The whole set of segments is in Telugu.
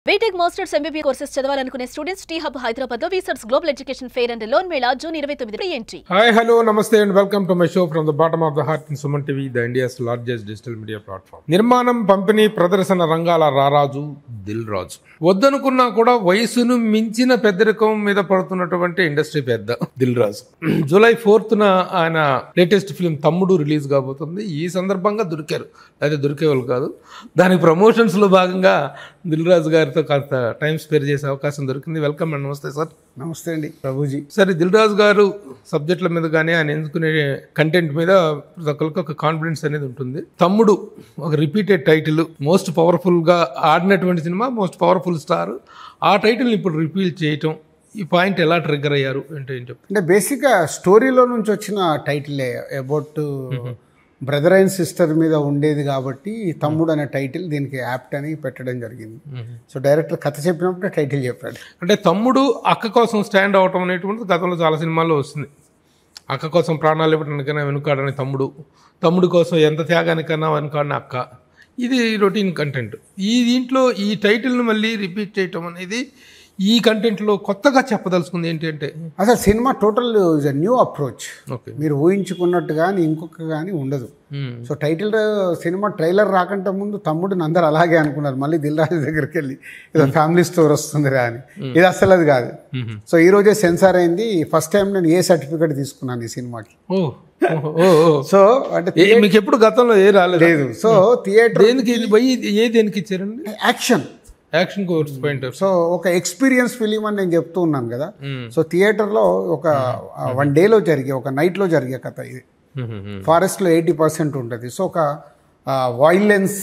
బీటెక్ మాస్టర్స్ ఎంబీబీ కోర్సెస్ చదవాలనుకునే స్టూడెంట్స్ టీ హబ్ హైదరాబాద్ లో విసర్స్ global education fair and loan మేళా June 29 entry. Hi, hello, namaste and welcome to my show from the bottom of the heart in Suman TV, the India's largest digital media platform. నిర్మాణం పంపిణీ ప్రదర్శన రంగాల రారాజు దిల్ రాజు. వద్దనుకున్నా కూడా వయసును మించిన పెద్దరికం మీద పడుతున్నటువంటి ఇండస్ట్రీ పెద్ద దిల్ రాజు. జూలై 4th ఆయన లేటెస్ట్ ఫిల్మ్ తమ్ముడు రిలీజ్ కాబోతుంది. ఈ సందర్భంగా దొరికారు, అయితే దొరికేవాళ్ళు కాదు. దానికి ప్రమోషన్స్ లో భాగంగా దిల్ రాజు గారితో కాస్త టైం స్పేర్ చేసే అవకాశం దొరికింది. వెల్కమ్ అండి. నమస్తే సార్. నమస్తే అండి ప్రభుజీ. సరే, దిల్ రాజు గారు సబ్జెక్టుల మీద కానీ ఆయన ఎంచుకునే కంటెంట్ మీద ప్రతి ఒక్కరికి ఒక కాన్ఫిడెన్స్ అనేది ఉంటుంది. తమ్ముడు ఒక రిపీటెడ్ టైటిల్, మోస్ట్ పవర్ఫుల్గా ఆడినటువంటి సినిమా, మోస్ట్ పవర్ఫుల్ స్టార్. ఆ టైటిల్ని ఇప్పుడు రిపీల్ చేయటం, ఈ పాయింట్ ఎలా ట్రిగ్గర్ అయ్యారు అంటే ఏం చెప్తారు? అంటే బేసిక్గా స్టోరీలో నుంచి వచ్చిన టైటిలే, అబౌట్ బ్రదర్ అండ్ సిస్టర్ మీద ఉండేది కాబట్టి తమ్ముడు అనే టైటిల్ దీనికి యాప్ట్ అని పెట్టడం జరిగింది. సో డైరెక్టర్ కథ చెప్పినప్పుడు టైటిల్ చెప్పాడు. అంటే తమ్ముడు అక్క కోసం స్టాండ్ అవటం అనేటువంటిది గతంలో చాలా సినిమాల్లో వస్తుంది. అక్క కోసం ప్రాణాలు ఇవ్వడానికైనా వెనుకాడని తమ్ముడు, తమ్ముడు కోసం ఎంత త్యాగానికైనా వెనుకాడని అక్క. ఇది రొటీన్ కంటెంట్. దీంట్లో ఈ టైటిల్ని మళ్ళీ రిపీట్ చేయటం అనేది ఈ కంటెంట్లో కొత్తగా చెప్పదలుచుకుంది ఏంటి అంటే, అసలు cinema total is a new approach. Okay, మీరు ఊహించుకున్నట్టు కానీ ఇంకొక కానీ ఉండదు. సో టైటిల్ సినిమా ట్రైలర్ రాకంటే ముందు తమ్ముడిని అందరు అలాగే అనుకున్నారు. మళ్ళీ దిల్ రాజు దగ్గరికి వెళ్ళి ఏదో ఫ్యామిలీ స్టోర్ వస్తుంది అని, ఇది అసలు అది కాదు. సో ఈ రోజే సెన్సార్ అయింది. ఫస్ట్ టైం నేను ఏ సర్టిఫికేట్ తీసుకున్నాను ఈ సినిమాకి. సో అంటే మీకు ఎప్పుడు గతంలో ఏ రాలేదు. సో థియేటర్ దేనికి ఇచ్చారండి? Action course point. సో ఒక ఎక్స్పీరియన్స్ ఫిలిం అని నేను చెప్తూ ఉన్నాను కదా. సో థియేటర్లో ఒక 1 డేలో జరిగే, ఒక నైట్లో జరిగే కథ ఇది. ఫారెస్ట్లో 80% ఉంటుంది. సో ఒక వైలెన్స్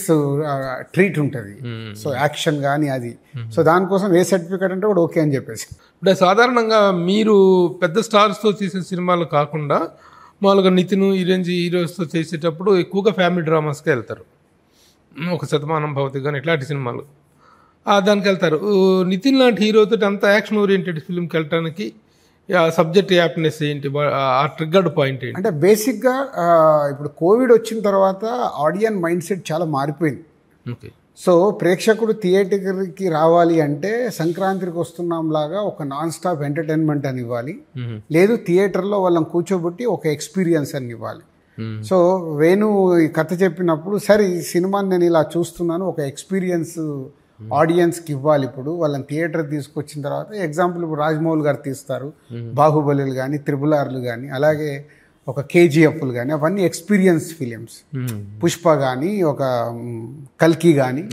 ట్రీట్ ఉంటుంది. సో యాక్షన్ కానీ అది. సో దానికోసం ఏ సర్టిఫికేట్ అంటే కూడా ఓకే అని చెప్పేసి. అంటే సాధారణంగా మీరు పెద్ద స్టార్స్తో చేసే సినిమాలు కాకుండా మామూలుగా నితిన్ ఈ రేంజ్ హీరోస్తో చేసేటప్పుడు ఎక్కువగా ఫ్యామిలీ డ్రామాస్కి వెళ్తారు. ఒక శతమానం భవతి కానీ ఇట్లాంటి సినిమాలు దానికి వెళ్తారు. నితిన్ లాంటి హీరోతో అంత యాక్షన్ ఓరియంటెడ్ ఫిల్మ్కి వెళ్ళడానికి సబ్జెక్ట్ యాప్నెస్ ఏంటి, ఆ ట్రిగ్గర్డ్ పాయింట్ ఏంటి? అంటే బేసిక్గా ఇప్పుడు కోవిడ్ వచ్చిన తర్వాత ఆడియన్ మైండ్ సెట్ చాలా మారిపోయింది. ఓకే. సో ప్రేక్షకుడు థియేటర్కి రావాలి అంటే సంక్రాంతికి వస్తున్నాం లాగా ఒక నాన్ స్టాప్ ఎంటర్టైన్మెంట్ అని ఇవ్వాలి, లేదు థియేటర్లో వాళ్ళని కూర్చోబెట్టి ఒక ఎక్స్పీరియన్స్ అని ఇవ్వాలి. సో వేణు ఈ కథ చెప్పినప్పుడు సరే ఈ సినిమాని నేను ఇలా చూస్తున్నాను, ఒక ఎక్స్పీరియన్స్ ఆడియన్స్కి ఇవ్వాలి. ఇప్పుడు వాళ్ళని థియేటర్ తీసుకొచ్చిన తర్వాత ఎగ్జాంపుల్ ఇప్పుడు రాజమౌళి గారు తీస్తారు, బాహుబలిలు కానీ, RRRలు కానీ, అలాగే ఒక KGFలు కానీ, అవన్నీ ఎక్స్పీరియన్స్ ఫిలిమ్స్. పుష్ప కానీ, ఒక కల్కి కానీ,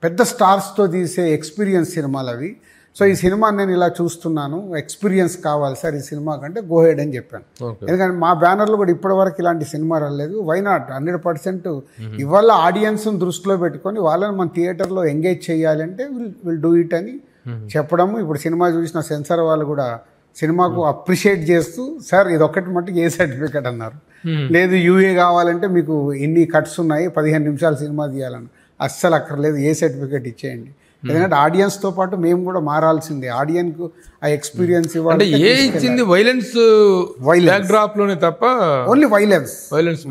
పెద్ద స్టార్స్తో తీసే ఎక్స్పీరియన్స్ సినిమాలు అవి. సో ఈ సినిమా నేను ఇలా చూస్తున్నాను, ఎక్స్పీరియన్స్ కావాలి సార్ ఈ సినిమా కంటే గో హెడ్ అని చెప్పాను. ఎందుకంటే మా బ్యానర్లో కూడా ఇప్పటివరకు ఇలాంటి సినిమా రాలేదు. వై నాట్ 100% ఇవాళ ఆడియన్స్ని దృష్టిలో పెట్టుకొని వాళ్ళని మన థియేటర్లో ఎంగేజ్ చేయాలి అంటే విల్ డూ ఇట్ అని చెప్పడము. ఇప్పుడు సినిమా చూసిన సెన్సార్ వాళ్ళు కూడా సినిమాకు అప్రిషియేట్ చేస్తూ సార్ ఇది ఒక్కటి మట్టుకు ఏ సర్టిఫికేట్ అన్నారు, లేదు UA కావాలంటే మీకు ఇన్ని కట్స్ ఉన్నాయి 15 నిమిషాలు సినిమా తీయాలని, అస్సలు అక్కర్లేదు, ఏ సర్టిఫికేట్ ఇచ్చేయండి. ఎందుకంటే ఆడియన్స్ తో పాటు మేము కూడా మారాల్సిందే, ఆడియన్స్ కు ఆ ఎక్స్పీరియన్స్ ఇవ్వాలి. ఏ ఇచ్చింది వైలెన్స్ బ్యాక్ డ్రాప్ లోనే తప్ప, ఓన్లీ వైలెన్స్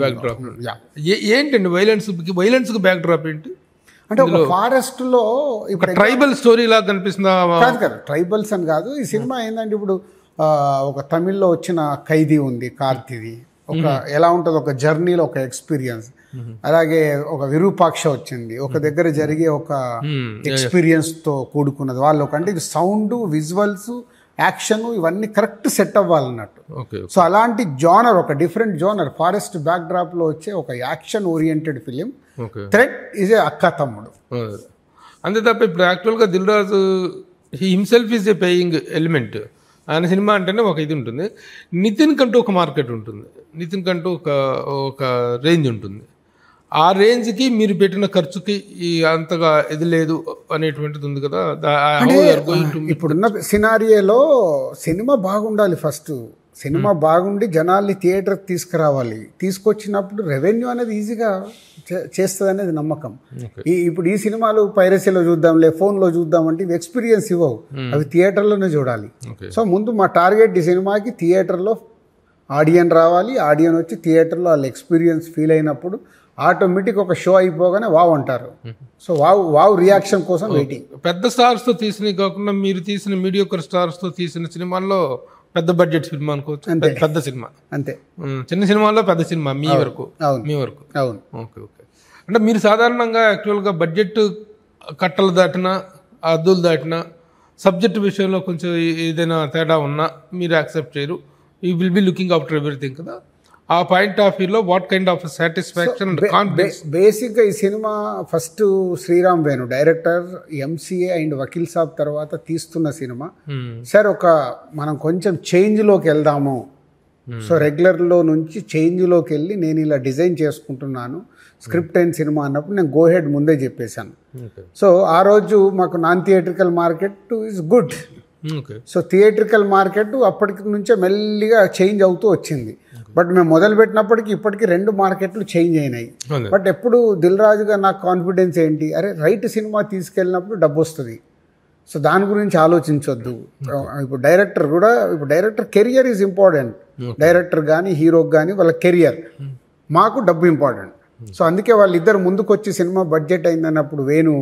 బ్యాక్ డ్రాప్. ఏంటండి వైలెన్స్ కు బ్యాక్ డ్రాప్ ఏంటి? అంటే ఒక ఫారెస్ట్ లో ఇప్పుడు ట్రైబల్ స్టోరీ లాగా కనిపిస్తుందా? కాదు, ట్రైబల్స్ అని కాదు. ఈ సినిమా ఏంటంటే ఇప్పుడు ఒక తమిళ్లో వచ్చిన ఖైదీ ఉంది, కార్తీది, ఒక ఎలా ఉంటుంది ఒక జర్నీలో ఒక ఎక్స్పీరియన్స్. అలాగే ఒక విరూపాక్ష వచ్చింది, ఒక దగ్గర జరిగే ఒక ఎక్స్పీరియన్స్ తో కూడుకున్నది. వాళ్ళు అంటే ఇది సౌండ్, విజువల్స్, యాక్షన్ ఇవన్నీ కరెక్ట్ సెట్ అవ్వాలన్నట్టు. సో అలాంటి జోనర్, ఒక different genre, forest backdrop లో వచ్చే ఒక action oriented film. Threat is a అక్క తమ్ముడు అంతే తప్ప ఇప్పుడు యాక్చువల్గా Dil Raju himself is a paying element. ఆయన సినిమా అంటేనే ఒక ఇది ఉంటుంది. నితిన్ కంటూ ఒక మార్కెట్ ఉంటుంది, నితిన్ కంటూ ఒక రేంజ్ ఉంటుంది. ఆ రేంజ్కి మీరు పెట్టిన ఖర్చుకి అంతగా ఇది లేదు అనేటువంటిది ఉంది కదా. ఇప్పుడున్న సినారియోలో సినిమా బాగుండాలి. ఫస్ట్ సినిమా బాగుండి జనాల్ని థియేటర్కి తీసుకురావాలి. తీసుకొచ్చినప్పుడు రెవెన్యూ అనేది ఈజీగా చేస్తుంది అనేది నమ్మకం. ఇప్పుడు ఈ సినిమాలు పైరసీలో చూద్దాంలే, ఫోన్లో చూద్దామంటే ఇవి ఎక్స్పీరియన్స్ ఇవ్వవు, అవి థియేటర్లోనే చూడాలి. సో ముందు మా టార్గెట్ ఈ సినిమాకి థియేటర్లో ఆడియన్ రావాలి, ఆడియన్ వచ్చి థియేటర్లో వాళ్ళ ఎక్స్పీరియన్స్ ఫీల్ అయినప్పుడు ఆటోమేటిక్ ఒక షో అయిపోగానే వావ్ అంటారు. సో వావ్ రియాక్షన్ కోసం వెయిటింగ్. పెద్ద స్టార్స్తో తీసినవి కాకుండా మీరు తీసిన మీడియోకర్ స్టార్స్తో తీసిన సినిమాల్లో పెద్ద బడ్జెట్ సినిమా అనుకోవచ్చు, పెద్ద సినిమా అంతే. చిన్న సినిమాల్లో పెద్ద సినిమా మీ వరకు. అవును. ఓకే. అంటే మీరు సాధారణంగా యాక్చువల్గా బడ్జెట్ కట్టలు దాటినా అద్దులు దాటినా సబ్జెక్ట్ విషయంలో కొంచెం ఏదైనా తేడా ఉన్నా మీరు యాక్సెప్ట్ చేయరు. You will be looking after everything కదా. ఆ పాయింట్ ఆఫ్ వ్యూలో what kind of satisfaction and confidence? బేసిక్గా ఈ సినిమా first Sriram Venu director, MCA and Vakeel Saab తర్వాత తీస్తున్న సినిమా. సార్ మనం కొంచెం చేంజ్లోకి వెళ్దాము, సో రెగ్యులర్లో నుంచి చేంజ్లోకి వెళ్ళి నేను ఇలా డిజైన్ చేసుకుంటున్నాను స్క్రిప్ట్ అండ్ సినిమా అన్నప్పుడు నేను గో హెడ్ ముందే చెప్పేశాను. సో ఆ రోజు మాకు non theatrical market is good. So theatrical market అప్పటికి నుంచే మెల్లిగా చేంజ్ అవుతూ వచ్చింది. బట్ మేము మొదలుపెట్టినప్పటికీ ఇప్పటికీ 2 మార్కెట్లు చేంజ్ అయినాయి. బట్ ఎప్పుడు దిల్ రాజుగా నాకు కాన్ఫిడెన్స్ ఏంటి, అరే రైట్ సినిమా తీసుకెళ్ళినప్పుడు డబ్బు వస్తుంది, సో దాని గురించి ఆలోచించొద్దు. ఇప్పుడు director career is important. Director కానీ హీరోకి కానీ వాళ్ళ కెరియర్, మాకు డబ్బు ఇంపార్టెంట్. సో అందుకే వాళ్ళిద్దరు ముందుకు వచ్చి సినిమా బడ్జెట్ అయిందన్నప్పుడు వేణు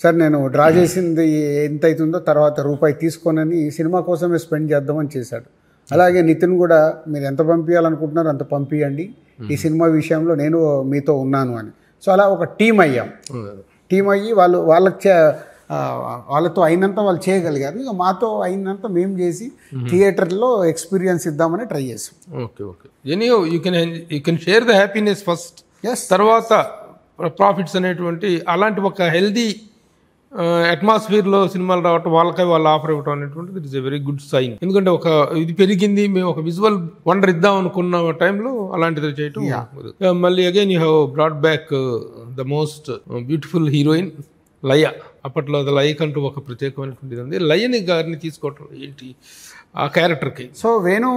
సార్ నేను డ్రా చేసింది ఎంత అవుతుందో తర్వాత రూపాయి తీసుకోనని సినిమా కోసమే స్పెండ్ చేద్దామని చేశాడు. అలాగే నితిన్ కూడా మీరు ఎంత పంపించాలనుకుంటున్నారో అంత పంపించండి, ఈ సినిమా విషయంలో నేను మీతో ఉన్నాను అని. సో అలా ఒక టీం అయ్యి వాళ్ళతో అయినంత వాళ్ళు చేయగలిగారు. ఇక మాతో అయినంత మేము చేసి థియేటర్లో ఎక్స్పీరియన్స్ ఇద్దామని ట్రై చేసాం. Okay. You can share the happiness first, తర్వాత ప్రాఫిట్స్ అనేటువంటి అలాంటి ఒక హెల్దీ అట్మాస్ఫియర్లో సినిమాలు రావటం, వాళ్ళు ఆఫర్ ఇవ్వటం అనేటువంటిది it is a very good sign. ఎందుకంటే ఇది పెరిగింది, మేము ఒక విజువల్ వండర్ ఇద్దాం అనుకున్న టైంలో అలాంటిది చేయటం. మళ్ళీ again you have brought back the most beautiful heroine Laya. అప్పట్లో లయకంటూ ఒక ప్రత్యేకమైనటువంటిది ఉంది. లయని గారిని తీసుకోవటం ఏంటి ఆ క్యారెక్టర్కి? సో వేణు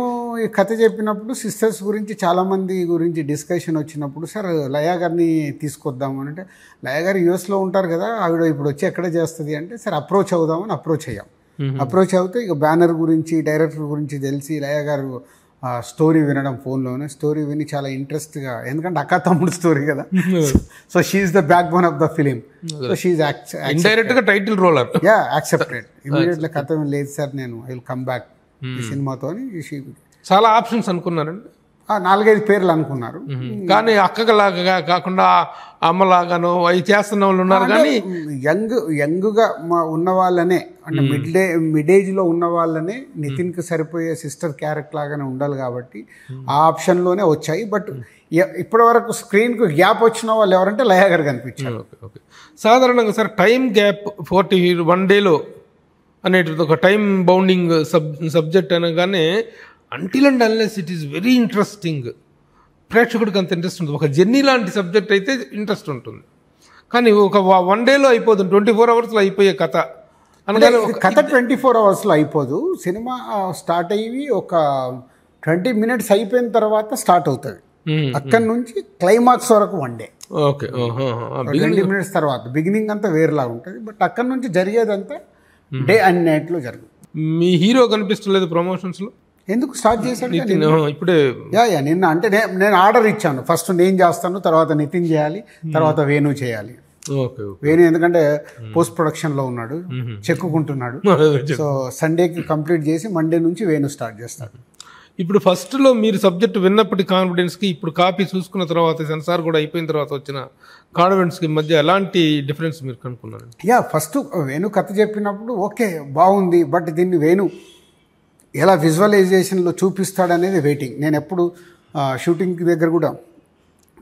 ఈ కథ చెప్పినప్పుడు సిస్టర్స్ గురించి చాలామంది గురించి డిస్కషన్ వచ్చినప్పుడు సార్ లయ గారిని తీసుకొద్దాము అంటే, లయ గారు యూఎస్లో ఉంటారు కదా, ఆవిడ ఇప్పుడు వచ్చి ఎక్కడ చేస్తుంది అంటే, సార్ అప్రోచ్ అవుదామని అప్రోచ్ అయ్యాం. అప్రోచ్ అవుతే ఇక బ్యానర్ గురించి డైరెక్టర్ గురించి తెలిసి లయ గారు స్టోరీ వినడం, ఫోన్లోనే స్టోరీ విని చాలా ఇంట్రెస్ట్గా, ఎందుకంటే అక్క తమ్ముడు స్టోరీ కదా, so she's the backbone of the film. So she's ఇండైరెక్ట్గా టైటిల్ రోలర్. Accepted immediately. కథ లేదు సార్, నేను ఐ విల్ కమ్ బ్యాక్ ఈ సినిమాతో. చాలా ఆప్షన్స్ అనుకున్నారండి, 4-5 పేర్లు అనుకున్నారు. కానీ అక్కలాగా కాకుండా అమ్మలాగానో అవి చేస్తున్న వాళ్ళు ఉన్నారు. కానీ యంగ్గా ఉన్న వాళ్ళనే, అంటే మిడ్ ఏజ్లో ఉన్న వాళ్ళనే నితిన్కి సరిపోయే సిస్టర్ క్యారెక్టర్ లాగానే ఉండాలి కాబట్టి ఆ ఆప్షన్లోనే వచ్చాయి. బట్ ఇప్పటి వరకు స్క్రీన్కు గ్యాప్ వచ్చిన వాళ్ళు ఎవరంటే లయ గారు కనిపించారు. సాధారణంగా సార్ టైం గ్యాప్ 41 డేలో అనేటిది ఒక టైం బౌండింగ్ సబ్జెక్ట్ అనగానే until and unless it is very interesting, ప్రేక్షకుడికి అంత ఇంట్రెస్ట్ ఉంటుంది. ఒక జర్నీ లాంటి సబ్జెక్ట్ అయితే ఇంట్రెస్ట్ ఉంటుంది, కానీ ఒక 1 డేలో అయిపోతుంది, 24 అవర్స్లో అయిపోయే కథ అనగానే కథ 24 అవర్స్లో అయిపోదు. సినిమా స్టార్ట్ అయ్యి ఒక 20 మినిట్స్ అయిపోయిన తర్వాత స్టార్ట్ అవుతుంది. అక్కడి నుంచి క్లైమాక్స్ వరకు 1 డే. ఓకే. 20 మినిట్స్ తర్వాత బిగినింగ్ అంతా వేరేలాగా ఉంటుంది, బట్ అక్కడి నుంచి జరిగేదంతా డే అండ్ నైట్లో జరుగుతుంది. మీ హీరో కనిపిస్తలేదు ప్రమోషన్స్లో? ఎందుకు స్టార్ట్ చేశాడు ఇప్పుడే? నిన్న అంటే నేను ఆర్డర్ ఇచ్చాను, ఫస్ట్ నేను చేస్తాను, తర్వాత నితిన్ చేయాలి, తర్వాత వేణు చేయాలి. వేణు ఎందుకంటే పోస్ట్ ప్రొడక్షన్లో ఉన్నాడు, చెక్కుకుంటున్నాడు. సో సండేకి కంప్లీట్ చేసి మండే నుంచి వేణు స్టార్ట్ చేస్తాడు. ఇప్పుడు ఫస్ట్లో మీరు సబ్జెక్ట్ విన్నప్పటి కాన్ఫిడెన్స్కి ఇప్పుడు కాపీ చూసుకున్న తర్వాత సెన్సార్ కూడా అయిపోయిన తర్వాత వచ్చిన కాన్ఫిడెన్స్కి మధ్య ఎలాంటి డిఫరెన్స్ మీరు కనుక్కున్నారు? ఫస్ట్ వేణు కథ చెప్పినప్పుడు ఓకే బాగుంది, బట్ దీన్ని వేణు ఎలా విజువలైజేషన్లో చూపిస్తాడనేది వెయిటింగ్. నేను ఎప్పుడు షూటింగ్ దగ్గర కూడా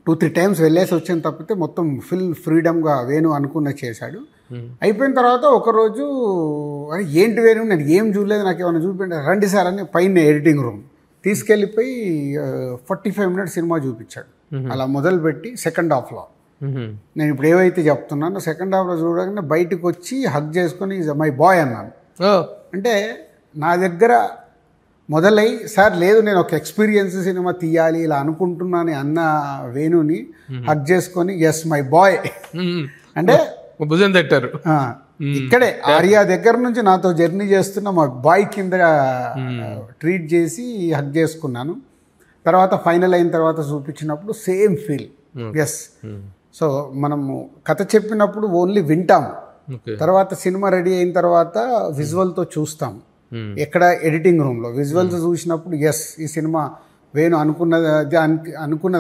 2-3 టైమ్స్ వెళ్ళేసి వచ్చాను తప్పితే మొత్తం ఫుల్ ఫ్రీడమ్గా వేణు అనుకున్న చేశాడు. అయిపోయిన తర్వాత ఒకరోజు అని ఏంటి వేణు నేను ఏం చూడలేదు, నాకు ఏమైనా చూపించాడు, రండి సార్ అని పైన ఎడిటింగ్ రూమ్ తీసుకెళ్ళిపోయి 45 మినిట్స్ సినిమా చూపించాడు. అలా మొదలుపెట్టి సెకండ్ హాఫ్లో నేను ఇప్పుడు ఏవైతే చెప్తున్నానో సెకండ్ హాఫ్లో చూడగానే బయటకు వచ్చి హగ్ చేసుకొని మై బాయ్ అన్నాను. అంటే నా దగ్గర మొదలై సార్ లేదు నేను ఒక ఎక్స్పీరియన్స్ సినిమా తీయాలి ఇలా అనుకుంటున్నాను అన్న వేణుని హగ్ చేసుకొని ఎస్ మై బాయ్ అంటే భుజం తట్టారు. ఇక్కడే ఆర్యా దగ్గర నుంచి నాతో జర్నీ చేస్తున్న మా బాయ్ కింద ట్రీట్ చేసి హగ్ చేసుకున్నాను. తర్వాత ఫైనల్ అయిన తర్వాత చూపించినప్పుడు సేమ్ ఫీల్. ఎస్. సో మనము కథ చెప్పినప్పుడు ఓన్లీ వింటాం, తర్వాత సినిమా రెడీ అయిన తర్వాత విజువల్తో చూస్తాం. ఎక్కడ ఎడిటింగ్ రూమ్లో విజువల్స్ చూసినప్పుడు ఎస్ ఈ సినిమా వేణు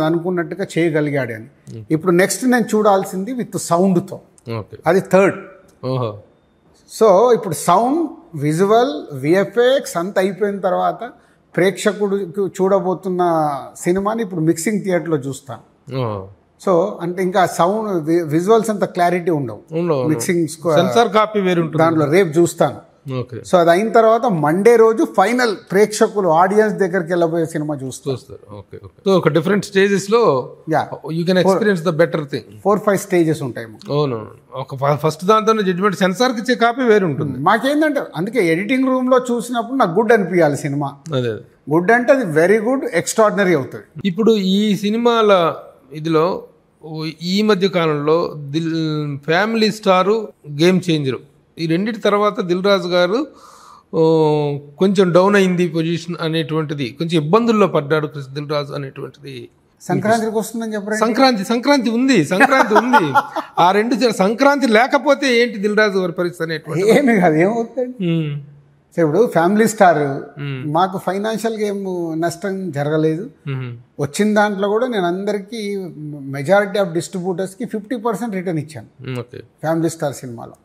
అనుకున్నట్టుగా చేయగలిగాడు అని. ఇప్పుడు నెక్స్ట్ నేను చూడాల్సింది విత్ సౌండ్తో, అది థర్డ్. సో ఇప్పుడు సౌండ్, విజువల్, విఎఫ్ఎక్స్ అంత అయిపోయిన తర్వాత ప్రేక్షకుడు చూడబోతున్న సినిమాని ఇప్పుడు మిక్సింగ్ థియేటర్లో చూస్తాను. సో అంటే ఇంకా సౌండ్ విజువల్స్ అంత క్లారిటీ ఉండవు, మిక్సింగ్ సెన్సార్ కాపీ వేరు దాంట్లో రేపు చూస్తాను. సో అది అయిన తర్వాత మండే రోజు ఫైనల్ ప్రేక్షకులు ఆడియన్స్ దగ్గరికి వెళ్ళబోయే సినిమా చూస్తారు. సో ఒక డిఫరెంట్ స్టేజెస్ లో you can experience the better thing. 4-5 stages ఉంటాయి. ఒక ఫస్ట్ దాంతో జడ్జ్మెంట్ సెన్సార్ కి ఇచ్చే కాపీ వేరు ఉంటుంది. మాకేంటంటే అందుకే ఎడిటింగ్ రూమ్ లో చూసినప్పుడు నాకు గుడ్ అనిపించాలి సినిమా. అదే గుడ్ అంటే అది వెరీ గుడ్, ఎక్స్ట్రాడినరీ అవుతుంది. ఇప్పుడు ఈ సినిమాల ఇదిలో ఈ మధ్య కాలంలో ఫ్యామిలీ స్టారు, గేమ్ చేంజరు, ఈ రెండింటి తర్వాత దిల్ రాజు గారు కొంచెం డౌన్ అయింది పొజిషన్ అనేటువంటిది, కొంచెం ఇబ్బందుల్లో పడ్డాడు దిల్ రాజు అనేటువంటిది. సంక్రాంతికి వస్తుందని చెప్పారు. సంక్రాంతి ఉంది. ఆ రెండు సంక్రాంతి లేకపోతే ఏంటి దిల్ రాజు గారి పరిస్థితి అనేటువంటి ఏమి కాదు, ఏమవుతుంది. ఇప్పుడు ఫ్యామిలీ స్టార్, మాకు ఫైనాన్షియల్గా ఏం నష్టం జరగలేదు. వచ్చిన దాంట్లో కూడా నేను అందరికీ మెజారిటీ ఆఫ్ డిస్ట్రిబ్యూటర్స్కి 50% రిటర్న్ ఇచ్చాను. ఫ్యామిలీ స్టార్ సినిమాలో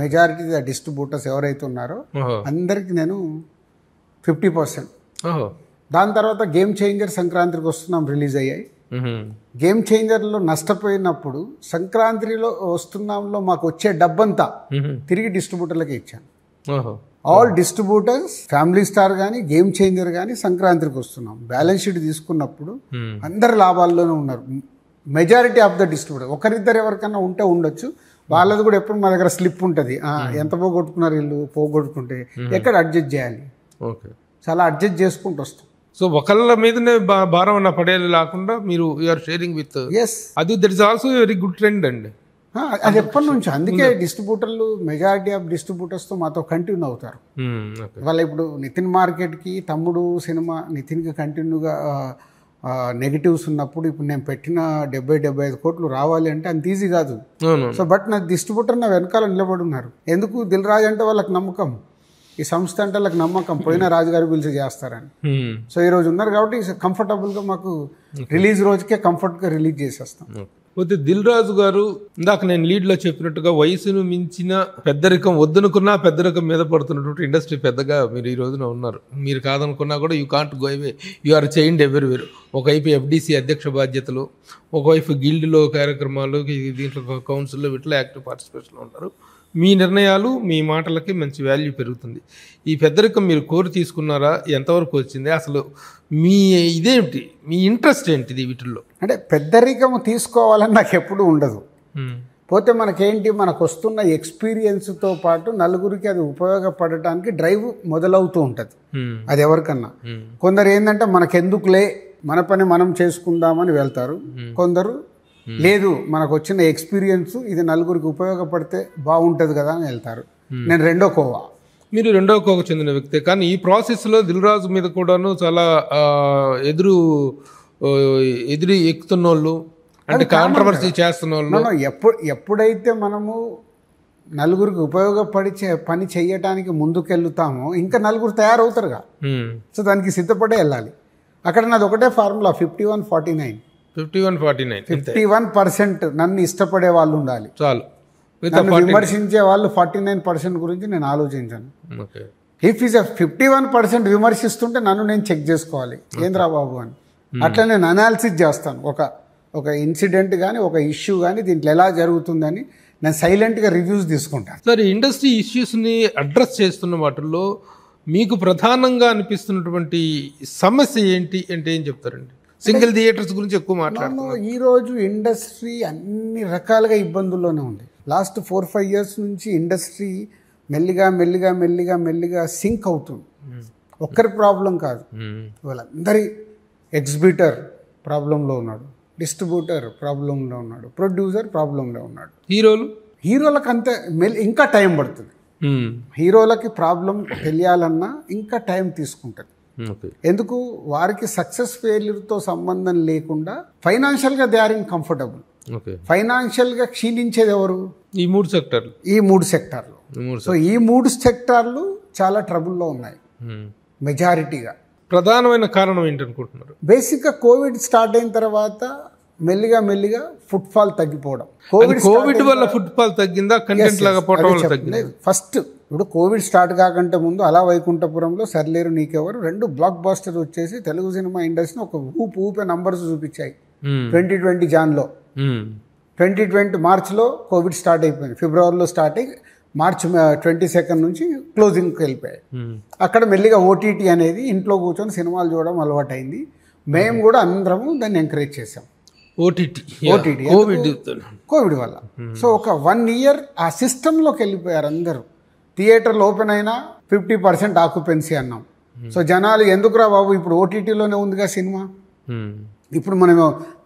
మెజారిటీ డిస్ట్రిబ్యూటర్స్ ఎవరైతే ఉన్నారో అందరికి నేను 50%. దాని తర్వాత గేమ్ చేంజర్ సంక్రాంతికి వస్తున్నాం రిలీజ్ అయ్యాయి. గేమ్ చేంజర్లో నష్టపోయినప్పుడు సంక్రాంతిలో వస్తున్నాంలో మాకు వచ్చే డబ్బంతా తిరిగి డిస్ట్రిబ్యూటర్లకే ఇచ్చాను. ఆల్ డిస్ట్రిబ్యూటర్స్, ఫ్యామిలీ స్టార్ కానీ గేమ్ చేంజర్ కానీ సంక్రాంతికి వస్తున్నాం. బ్యాలెన్స్ షీట్ తీసుకున్నప్పుడు అందరు లాభాల్లోనే ఉన్నారు. మెజారిటీ ఆఫ్ ద డిస్ట్రిబ్యూటర్, ఒకరిద్దరు ఎవరికైనా ఉంటే ఉండొచ్చు, వాళ్ళది కూడా ఎప్పుడు మా దగ్గర స్లిప్ ఉంటుంది. ఎంత పోగొట్టుకున్నారు వీళ్ళు, పోగొట్టుకుంటే ఎక్కడ అడ్జస్ట్ చేయాలి, చాలా అడ్జస్ట్ చేసుకుంటూ వస్తాం. సో ఒకళ్ళ మీదనే భారం అన్న పడేది లేకుండా మీరు యూఆర్ షేరింగ్ విత్. అది that is also very good trend అండి. అది ఎప్పటి నుంచి, అందుకే డిస్ట్రిబ్యూటర్లు మెజారిటీ ఆఫ్ డిస్ట్రిబ్యూటర్స్తో మాతో కంటిన్యూ అవుతారు. వాళ్ళ ఇప్పుడు నితిన్ మార్కెట్కి తమ్ముడు సినిమా నితిన్కి కంటిన్యూగా నెగిటివ్స్ ఉన్నప్పుడు ఇప్పుడు నేను పెట్టిన 70-75 కోట్లు రావాలి అంటే అంత ఈజీ కాదు. సో బట్ నా డిస్ట్రిబ్యూటర్ నా వెనకాల నిలబడి ఉన్నారు. ఎందుకు, దిల్ రాజు అంటే వాళ్ళకి నమ్మకం, ఈ సంస్థ అంటే వాళ్ళకి నమ్మకం, పోయిన రాజుగారు పిలిచి చేస్తారని. సో ఈరోజు ఉన్నారు కాబట్టి కంఫర్టబుల్గా మాకు రిలీజ్ రోజుకే కంఫర్ట్గా రిలీజ్ చేసేస్తాం. పోతే దిల్ రాజు గారు ఇందాక నేను లీడ్లో చెప్పినట్టుగా వయసును మించిన పెద్దరికం వద్దనుకున్నా పెద్దరికం మీద పడుతున్నటువంటి ఇండస్ట్రీ పెద్దగా మీరు ఈ రోజున ఉన్నారు. మీరు కాదనుకున్నా కూడా you can't go away, you are chained everywhere. ఒకవైపు ఎఫ్డీసీ అధ్యక్ష బాధ్యతలు, ఒకవైపు గిల్డ్లో కార్యక్రమాలు, దీంట్లో కౌన్సిల్లో ఇట్లా యాక్టివ్ పార్టిసిపేషన్లో ఉంటారు. మీ నిర్ణయాలు, మీ మాటలకి మంచి వాల్యూ పెరుగుతుంది. ఈ పెద్దరికం మీరు కోరి తీసుకున్నారా, ఎంతవరకు వచ్చింది, అసలు మీ ఇదేమిటి, మీ ఇంట్రెస్ట్ ఏంటిది వీటిల్లో? అంటే పెద్దరికం తీసుకోవాలని నాకు ఎప్పుడు ఉండదు. పోతే మనకేంటి, మనకు వస్తున్న ఎక్స్పీరియన్స్తో పాటు నలుగురికి అది ఉపయోగపడటానికి డ్రైవ్ మొదలవుతూ ఉంటుంది. అది ఎవరికన్నా. కొందరు ఏంటంటే మనకెందుకులే, మన పని మనం చేసుకుందామని వెళ్తారు. కొందరు లేదు, మనకు వచ్చిన ఎక్స్పీరియన్స్ ఇది నలుగురికి ఉపయోగపడితే బాగుంటుంది కదా అని వెళ్తారు. నేను రెండో కోవా. మీరు రెండో కోవకు చెందిన వ్యక్తే, కానీ ఈ ప్రాసెస్లో దిల్ రాజు మీద కూడాను చాలా ఎదురు ఎక్కుతున్న వాళ్ళు, అంటే కాంట్రవర్సీ చేస్తున్న వాళ్ళు. ఎప్పుడైతే మనము నలుగురికి ఉపయోగపడి పని చేయటానికి ముందుకెళ్తామో ఇంకా నలుగురు తయారవుతారుగా. సో దానికి సిద్ధపడే వెళ్ళాలి. అక్కడ నాది ఒకటే ఫార్ములా, 51-49. 51% నన్ను ఇష్టపడే వాళ్ళు ఉండాలి చాలు. నన్ను విమర్శించే వాళ్ళు 49% గురించి నేను ఆలోచించాను. ఇఫ్ ఈజ్ 51% విమర్శిస్తుంటే నన్ను నేను చెక్ చేసుకోవాలి, ఏంద్రా బాబు అని. అట్లా నేను అనాలిసిస్ చేస్తాను. ఒక ఇన్సిడెంట్ కానీ ఒక ఇష్యూ కానీ దీంట్లో ఎలా జరుగుతుందని నేను సైలెంట్గా రివ్యూస్ తీసుకుంటాను. సరే, ఇండస్ట్రీ ఇష్యూస్ని అడ్రస్ చేస్తున్న వాటిల్లో మీకు ప్రధానంగా అనిపిస్తున్నటువంటి సమస్య ఏంటి అంటే ఏం చెప్తారండి? సింగిల్ థియేటర్స్ గురించి ఎక్కువ మాట్లాడుతున్నాను. ఈరోజు ఇండస్ట్రీ అన్ని రకాలుగా ఇబ్బందుల్లోనే ఉంది. లాస్ట్ 4-5 years నుంచి ఇండస్ట్రీ మెల్లిగా సింక్ అవుతుంది. ఒక్కరి ప్రాబ్లం కాదు, వాళ్ళందరి ఎగ్జిబిటర్ ప్రాబ్లంలో ఉన్నాడు, డిస్ట్రిబ్యూటర్ ప్రాబ్లంలో ఉన్నాడు, ప్రొడ్యూసర్ ప్రాబ్లంలో ఉన్నాడు, హీరోలకు అంతే ఇంకా టైం పడుతుంది. హీరోలకి ప్రాబ్లం తెలియాలన్నా ఇంకా టైం తీసుకుంటుంది. ఓకే. ఎందుకు వారికి సక్సెస్ ఫెయిల్యూర్తో సంబంధం లేకుండా ఫైనాన్షియల్గా they are in comfortable. Okay. ఫైనాన్షియల్గా క్షీణించేది ఎవరు? ఈ 3 సెక్టర్లు. ఈ 3 సెక్టార్లు. సో ఈ 3 సెక్టార్లు చాలా ట్రబుల్లో ఉన్నాయి మెజారిటీగా. ప్రధానమైన కారణం ఏంటనుకుంటున్నారు? బేసిక్గా కోవిడ్ స్టార్ట్ అయిన తర్వాత మెల్లిగా ఫుట్ఫాల్ తగ్గిపోవడం. కోవిడ్ వల్ల ఫుట్ఫాల్ తగ్గిందా, కంటెంట్ లాగా పోవడం వల్ల తగ్గిందా? ఫస్ట్ ఇప్పుడు కోవిడ్ స్టార్ట్ కాకంటే ముందు అలా వైకుంఠపురంలో సర్లేరు నీకెవరు 2 బ్లాక్ బాస్టర్ వచ్చేసి తెలుగు సినిమా ఇండస్ట్రీని ఒక ఊపే నంబర్స్ చూపించాయి. 2020 జాన్లో, 2020 మార్చ్లో కోవిడ్ స్టార్ట్ అయిపోయింది. ఫిబ్రవరిలో స్టార్ట్ అయ్యి మార్చ్ 22 నుంచి క్లోజింగ్కి వెళ్ళిపోయాయి. అక్కడ మెల్లిగా ఓటీటీ అనేది ఇంట్లో కూర్చొని సినిమాలు చూడడం అలవాటైంది. మేము కూడా అందరము దాన్ని ఎంకరేజ్ చేసాం. ఓటీటీ కోవిడ్ వల్ల. సో ఒక 1 ఇయర్ ఆ సిస్టంలోకి వెళ్ళిపోయారు అందరూ. థియేటర్లు ఓపెన్ అయినా 50% ఆక్యుపెన్సీ అన్నాం. సో జనాలు ఎందుకురా బాబు ఇప్పుడు ఓటీటీలోనే ఉందిగా సినిమా, ఇప్పుడు మనం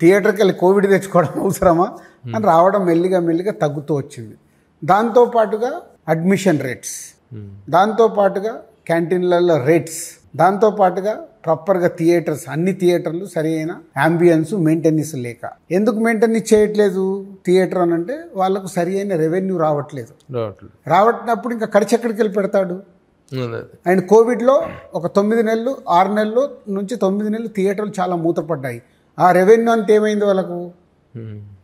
థియేటర్కి వెళ్ళి కోవిడ్ తెచ్చుకోవడం అవసరమా అని రావడం మెల్లిగా తగ్గుతూ వచ్చింది. దాంతోపాటుగా అడ్మిషన్ రేట్స్, దాంతోపాటుగా క్యాంటీన్లలో రేట్స్, దాంతోపాటుగా ప్రాపర్గా థియేటర్స్, అన్ని థియేటర్లు సరి అయిన అంబియన్స్ మెయింటెనెన్స్ లేక. ఎందుకు మెయింటెనెన్స్ చేయట్లేదు థియేటర్ అని అంటే వాళ్ళకు సరి అయిన రెవెన్యూ రావట్లేదు. రావట్టినప్పుడు ఇంకా ఖర్చు ఎక్కడికి వెళ్ళి పెడతాడు? అండ్ కోవిడ్లో ఒక 9 నెలలు 6 నెలలు నుంచి 9 నెలలు థియేటర్లు చాలా మూతపడ్డాయి. ఆ రెవెన్యూ అంతా ఏమైంది?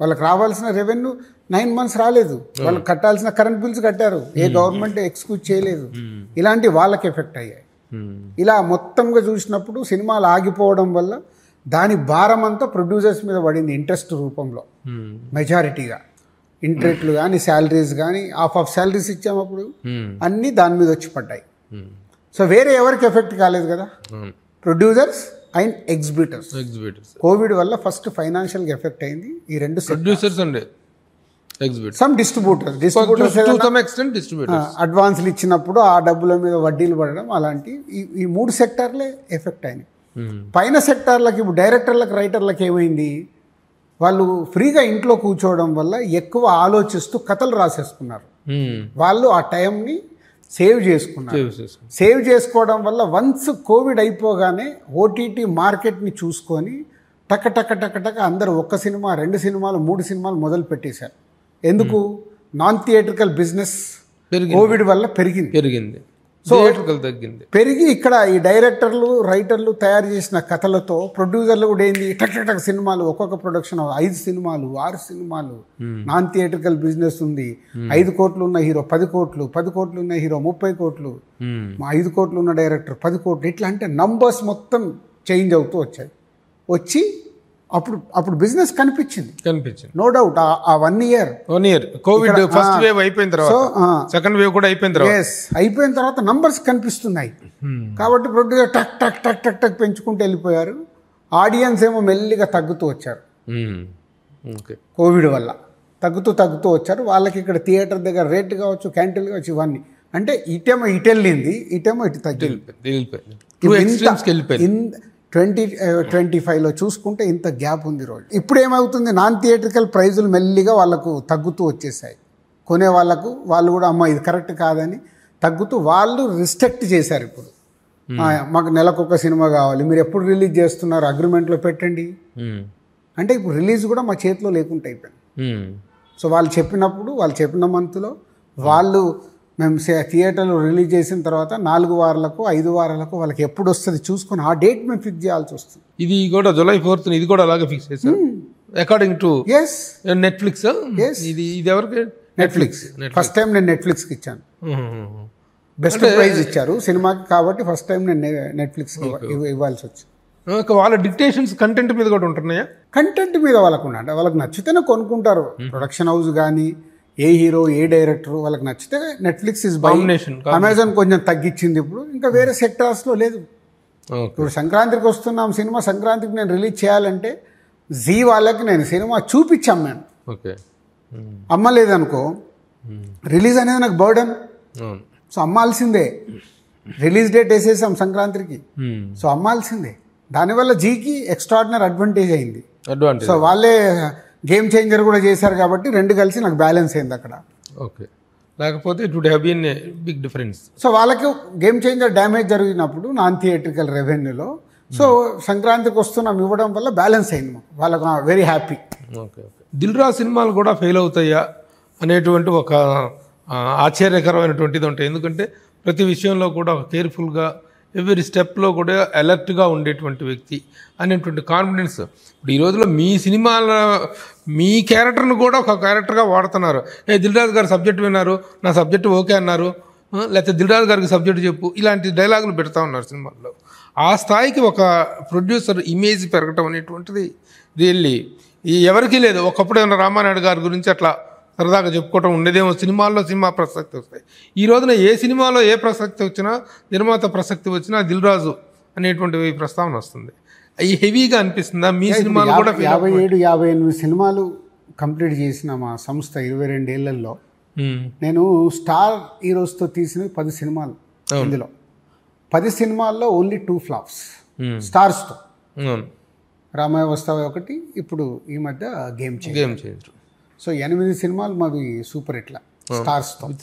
వాళ్ళకి రావాల్సిన రెవెన్యూ 9 months రాలేదు. వాళ్ళకి కట్టాల్సిన కరెంట్ బిల్స్ కట్టారు, ఏ గవర్నమెంట్ ఎక్స్క్యూజ్ చేయలేదు. ఇలాంటి వాళ్ళకి ఎఫెక్ట్ అయ్యాయి. ఇలా మొత్తంగా చూసినప్పుడు సినిమాలు ఆగిపోవడం వల్ల దాని భారం అంతా ప్రొడ్యూసర్స్ మీద పడింది ఇంట్రెస్ట్ రూపంలో. మెజారిటీగా ఇంట్రెస్ట్లు కానీ శాలరీస్ కానీ ఆఫ్ శాలరీస్ ఇచ్చామప్పుడు అన్నీ దాని మీద వచ్చి పడ్డాయి. సో వేరే ఎవరికి ఎఫెక్ట్ కాలేదు కదా, ప్రొడ్యూసర్స్ అండ్ ఎగ్జిబిటర్స్. కోవిడ్ వల్ల ఫస్ట్ ఫైనాన్షియల్గా ఎఫెక్ట్ అయింది ఈ 2 ప్రొడ్యూసర్స్ అండ్ సమ్ డిస్ట్రిబ్యూటర్స్ అడ్వాన్స్లు ఇచ్చినప్పుడు ఆ డబ్బుల మీద వడ్డీలు పడడం, అలాంటి ఈ 3 సెక్టార్లే ఎఫెక్ట్ అయినాయి. పైన సెక్టార్లకు ఇప్పుడు డైరెక్టర్లకు రైటర్లకు ఏమైంది? వాళ్ళు ఫ్రీగా ఇంట్లో కూర్చోవడం వల్ల ఎక్కువ ఆలోచిస్తూ కథలు రాసేసుకున్నారు. వాళ్ళు ఆ టైంని సేవ్ చేసుకున్నారు. సేవ్ చేసుకోవడం వల్ల వన్స్ కోవిడ్ అయిపోగానే ఓటీటీ మార్కెట్ని చూసుకొని టక అందరూ 1 సినిమా 2 సినిమాలు 3 సినిమాలు మొదలు పెట్టేశారు. ఎందుకు? నాన్ థియేట్రికల్ బిజినెస్ కోవిడ్ వల్ల పెరిగింది. సో పెరిగి ఇక్కడ ఈ డైరెక్టర్లు రైటర్లు తయారు చేసిన కథలతో ప్రొడ్యూసర్లు కూడా ఏంది టక్ సినిమాలు, ఒక్కొక్క ప్రొడక్షన్ 5 సినిమాలు 6 సినిమాలు. నాన్ థియేట్రికల్ బిజినెస్ ఉంది. 5 కోట్లు ఉన్న హీరో 10 కోట్లు, 10 కోట్లు ఉన్న హీరో 30 కోట్లు, 5 కోట్లు ఉన్న డైరెక్టర్ 10 కోట్లు. ఇట్లా అంటే నంబర్స్ మొత్తం చేంజ్ అవుతూ వచ్చి అప్పుడు బిజినెస్ కనిపించింది. No doubt. ఆ 1 ఇయర్ కోవిడ్ ఫస్ట్ వేవ్ అయిపోయిన తర్వాత సెకండ్ వేవ్ కూడా అయిపోయిన తర్వాత నంబర్స్ కనిపిస్తున్నాయి. కాబట్టి ప్రొడ్యూసర్ టక్ పెంచుకుంటూ వెళ్ళిపోయారు. ఆడియన్స్ ఏమో మెల్లిగా తగ్గుతూ వచ్చారు. కోవిడ్ వల్ల తగ్గుతూ వచ్చారు. వాళ్ళకి ఇక్కడ థియేటర్ దగ్గర రేట్ కావచ్చు, క్యాంటీన్లు కావచ్చు, ఇవన్నీ అంటే ఇటేమో ఇటు వెళ్ళింది, ఇటేమో ఇటు తగ్గిపోయింది. 2025లో చూసుకుంటే ఇంత గ్యాప్ ఉంది రోజు. ఇప్పుడు ఏమవుతుంది? నాన్ థియేట్రికల్ ప్రైజులు మెల్లిగా వాళ్ళకు తగ్గుతూ వచ్చేసాయి. కొనే వాళ్ళకు వాళ్ళు కూడా అమ్మ ఇది కరెక్ట్ కాదని తగ్గుతూ వాళ్ళు రిస్ట్రిక్ట్ చేశారు. ఇప్పుడు మాకు నెలకు 1 సినిమా కావాలి, మీరు ఎప్పుడు రిలీజ్ చేస్తున్నారు అగ్రిమెంట్లో పెట్టండి అంటే ఇప్పుడు రిలీజ్ కూడా మా చేతిలో లేకుండా అయిపోయింది. సో వాళ్ళు చెప్పిన మంత్లో వాళ్ళు మేము థియేటర్లో రిలీజ్ చేసిన తర్వాత 4 వారాలకు 5 వారాలకు వాళ్ళకి ఎప్పుడు వస్తుంది చూసుకొని ఆ డేట్ మేము ఫిక్స్ చేయాల్సి వస్తుంది. ఇది కూడా July 4th ఇది కూడా అలాగే ఫిక్స్ చేశారు అకార్డింగ్ టు నెట్ఫ్లిక్స్. ఇది ఎవరికి? నెట్ఫ్లిక్స్. ఫస్ట్ టైం నేను నెట్ఫ్లిక్స్కి ఇచ్చాను. బెస్ట్ ప్రైజ్ ఇచ్చారు సినిమాకి కాబట్టి ఫస్ట్ టైం నేను నెట్ఫ్లిక్స్కి ఇవ్వాల్సి వచ్చింది. వాళ్ళ డిక్టేషన్స్ కంటెంట్ మీద కూడా ఉంటున్నాయా? కంటెంట్ మీద వాళ్ళకు నచ్చితేనే కొనుక్కుంటారు. ప్రొడక్షన్ హౌస్ కానీ ఏ హీరో ఏ డైరెక్టర్ వాళ్ళకి నచ్చితే నెట్ఫ్లిక్స్ ఇస్ బై. అమెజాన్ కొంచెం తగ్గించింది ఇప్పుడు, ఇంకా వేరే సెక్టార్స్లో లేదు. ఇప్పుడు సంక్రాంతికి వస్తున్నాం సినిమా, సంక్రాంతికి నేను రిలీజ్ చేయాలంటే జీ వాళ్ళకి నేను సినిమా చూపించాం. మేము అమ్మలేదనుకో రిలీజ్ అనేది నాకు బర్డన్. సో అమ్మాల్సిందే. రిలీజ్ డేట్ వేసేసాం సంక్రాంతికి, సో అమ్మాల్సిందే. దానివల్ల జీకి ఎక్స్ట్రాడినరీ అడ్వాంటేజ్ అయింది. సో వాళ్ళే గేమ్ చేంజర్ కూడా చేశారు కాబట్టి 2 కలిసి నాకు బ్యాలెన్స్ అయింది అక్కడ. ఓకే. లేకపోతే it would have been a big difference. So వాళ్ళకి గేమ్ చేంజర్ డ్యామేజ్ జరిగినప్పుడు నాన్ థియేట్రికల్ రెవెన్యూలో సో సంక్రాంతికి వస్తున్నాం ఇవ్వడం వల్ల బ్యాలెన్స్ అయింది మాకు. వాళ్ళకు very happy. Okay okay. Dil Raju సినిమాలు కూడా ఫెయిల్ అవుతాయా అనేటువంటి ఒక ఆశ్చర్యకరమైనటువంటిది ఉంటాయి. ఎందుకంటే ప్రతి విషయంలో కూడా ఒక కేర్ఫుల్గా ఎవ్రీ స్టెప్లో కూడా అలర్ట్గా ఉండేటువంటి వ్యక్తి అనేటువంటి కాన్ఫిడెన్స్. ఇప్పుడు ఈ రోజులో మీ సినిమాల మీ క్యారెక్టర్ను కూడా ఒక క్యారెక్టర్గా వాడుతున్నారు. దిల్ రాజు గారు సబ్జెక్ట్ విన్నారు, నా సబ్జెక్ట్ ఓకే అన్నారు, లేకపోతే దిల్ రాజు గారికి సబ్జెక్ట్ చెప్పు, ఇలాంటి డైలాగులు పెడతా ఉన్నారు సినిమాల్లో. ఆ స్థాయికి ఒక ప్రొడ్యూసర్ ఇమేజ్ పెరగటం అనేటువంటిది రియల్లీ ఎవరికీ లేదు. ఒకప్పుడు ఏమైనా రామానాయుడు గారి గురించి అట్లా సరదాగా చెప్పుకోవటం ఉండేదేమో, సినిమా ప్రసక్తి వస్తాయి. ఈ రోజున ఏ సినిమాలో ఏ ప్రసక్తి వచ్చినా, నిర్మాత ప్రసక్తి వచ్చినా దిల్ రాజు అనేటువంటి ప్రస్తావన వస్తుంది. అవి హెవీగా అనిపిస్తుందా మీ సినిమాలు కూడా? 57-58 సినిమాలు కంప్లీట్ చేసిన మా సంస్థ 22 ఏళ్లలో నేను స్టార్ హీరోస్తో తీసినవి 10 సినిమాలు. ఇందులో 10 సినిమాల్లో ఓన్లీ 2 ఫ్లాప్స్ స్టార్స్తో. రామయ్య వస్తావే ఒకటి, ఇప్పుడు ఈ మధ్య గేమ్ చేంజర్. సో 8 సినిమాలు మావి సూపర్ హిట్ల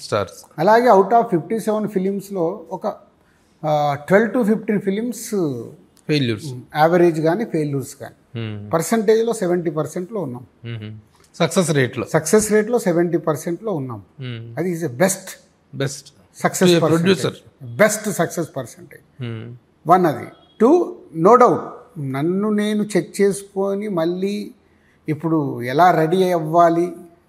స్టార్స్. అలాగే అవుట్ ఆఫ్ 57 ఫిలిమ్స్లో ఒక 12 to 15 ఫిలిమ్స్ ఫెయిల్యూర్స్, యావరేజ్ కానీ ఫెయిల్యూర్స్ కానీ. పర్సంటేజ్లో 70%లో ఉన్నాం. సక్సెస్ రేట్లో 70%లో ఉన్నాం. అది is best success producer, best success percentage. 1 అది. 2 నో డౌట్ నన్ను నేను చెక్ చేసుకొని మళ్ళీ ఇప్పుడు ఎలా రెడీ అవ్వాలి,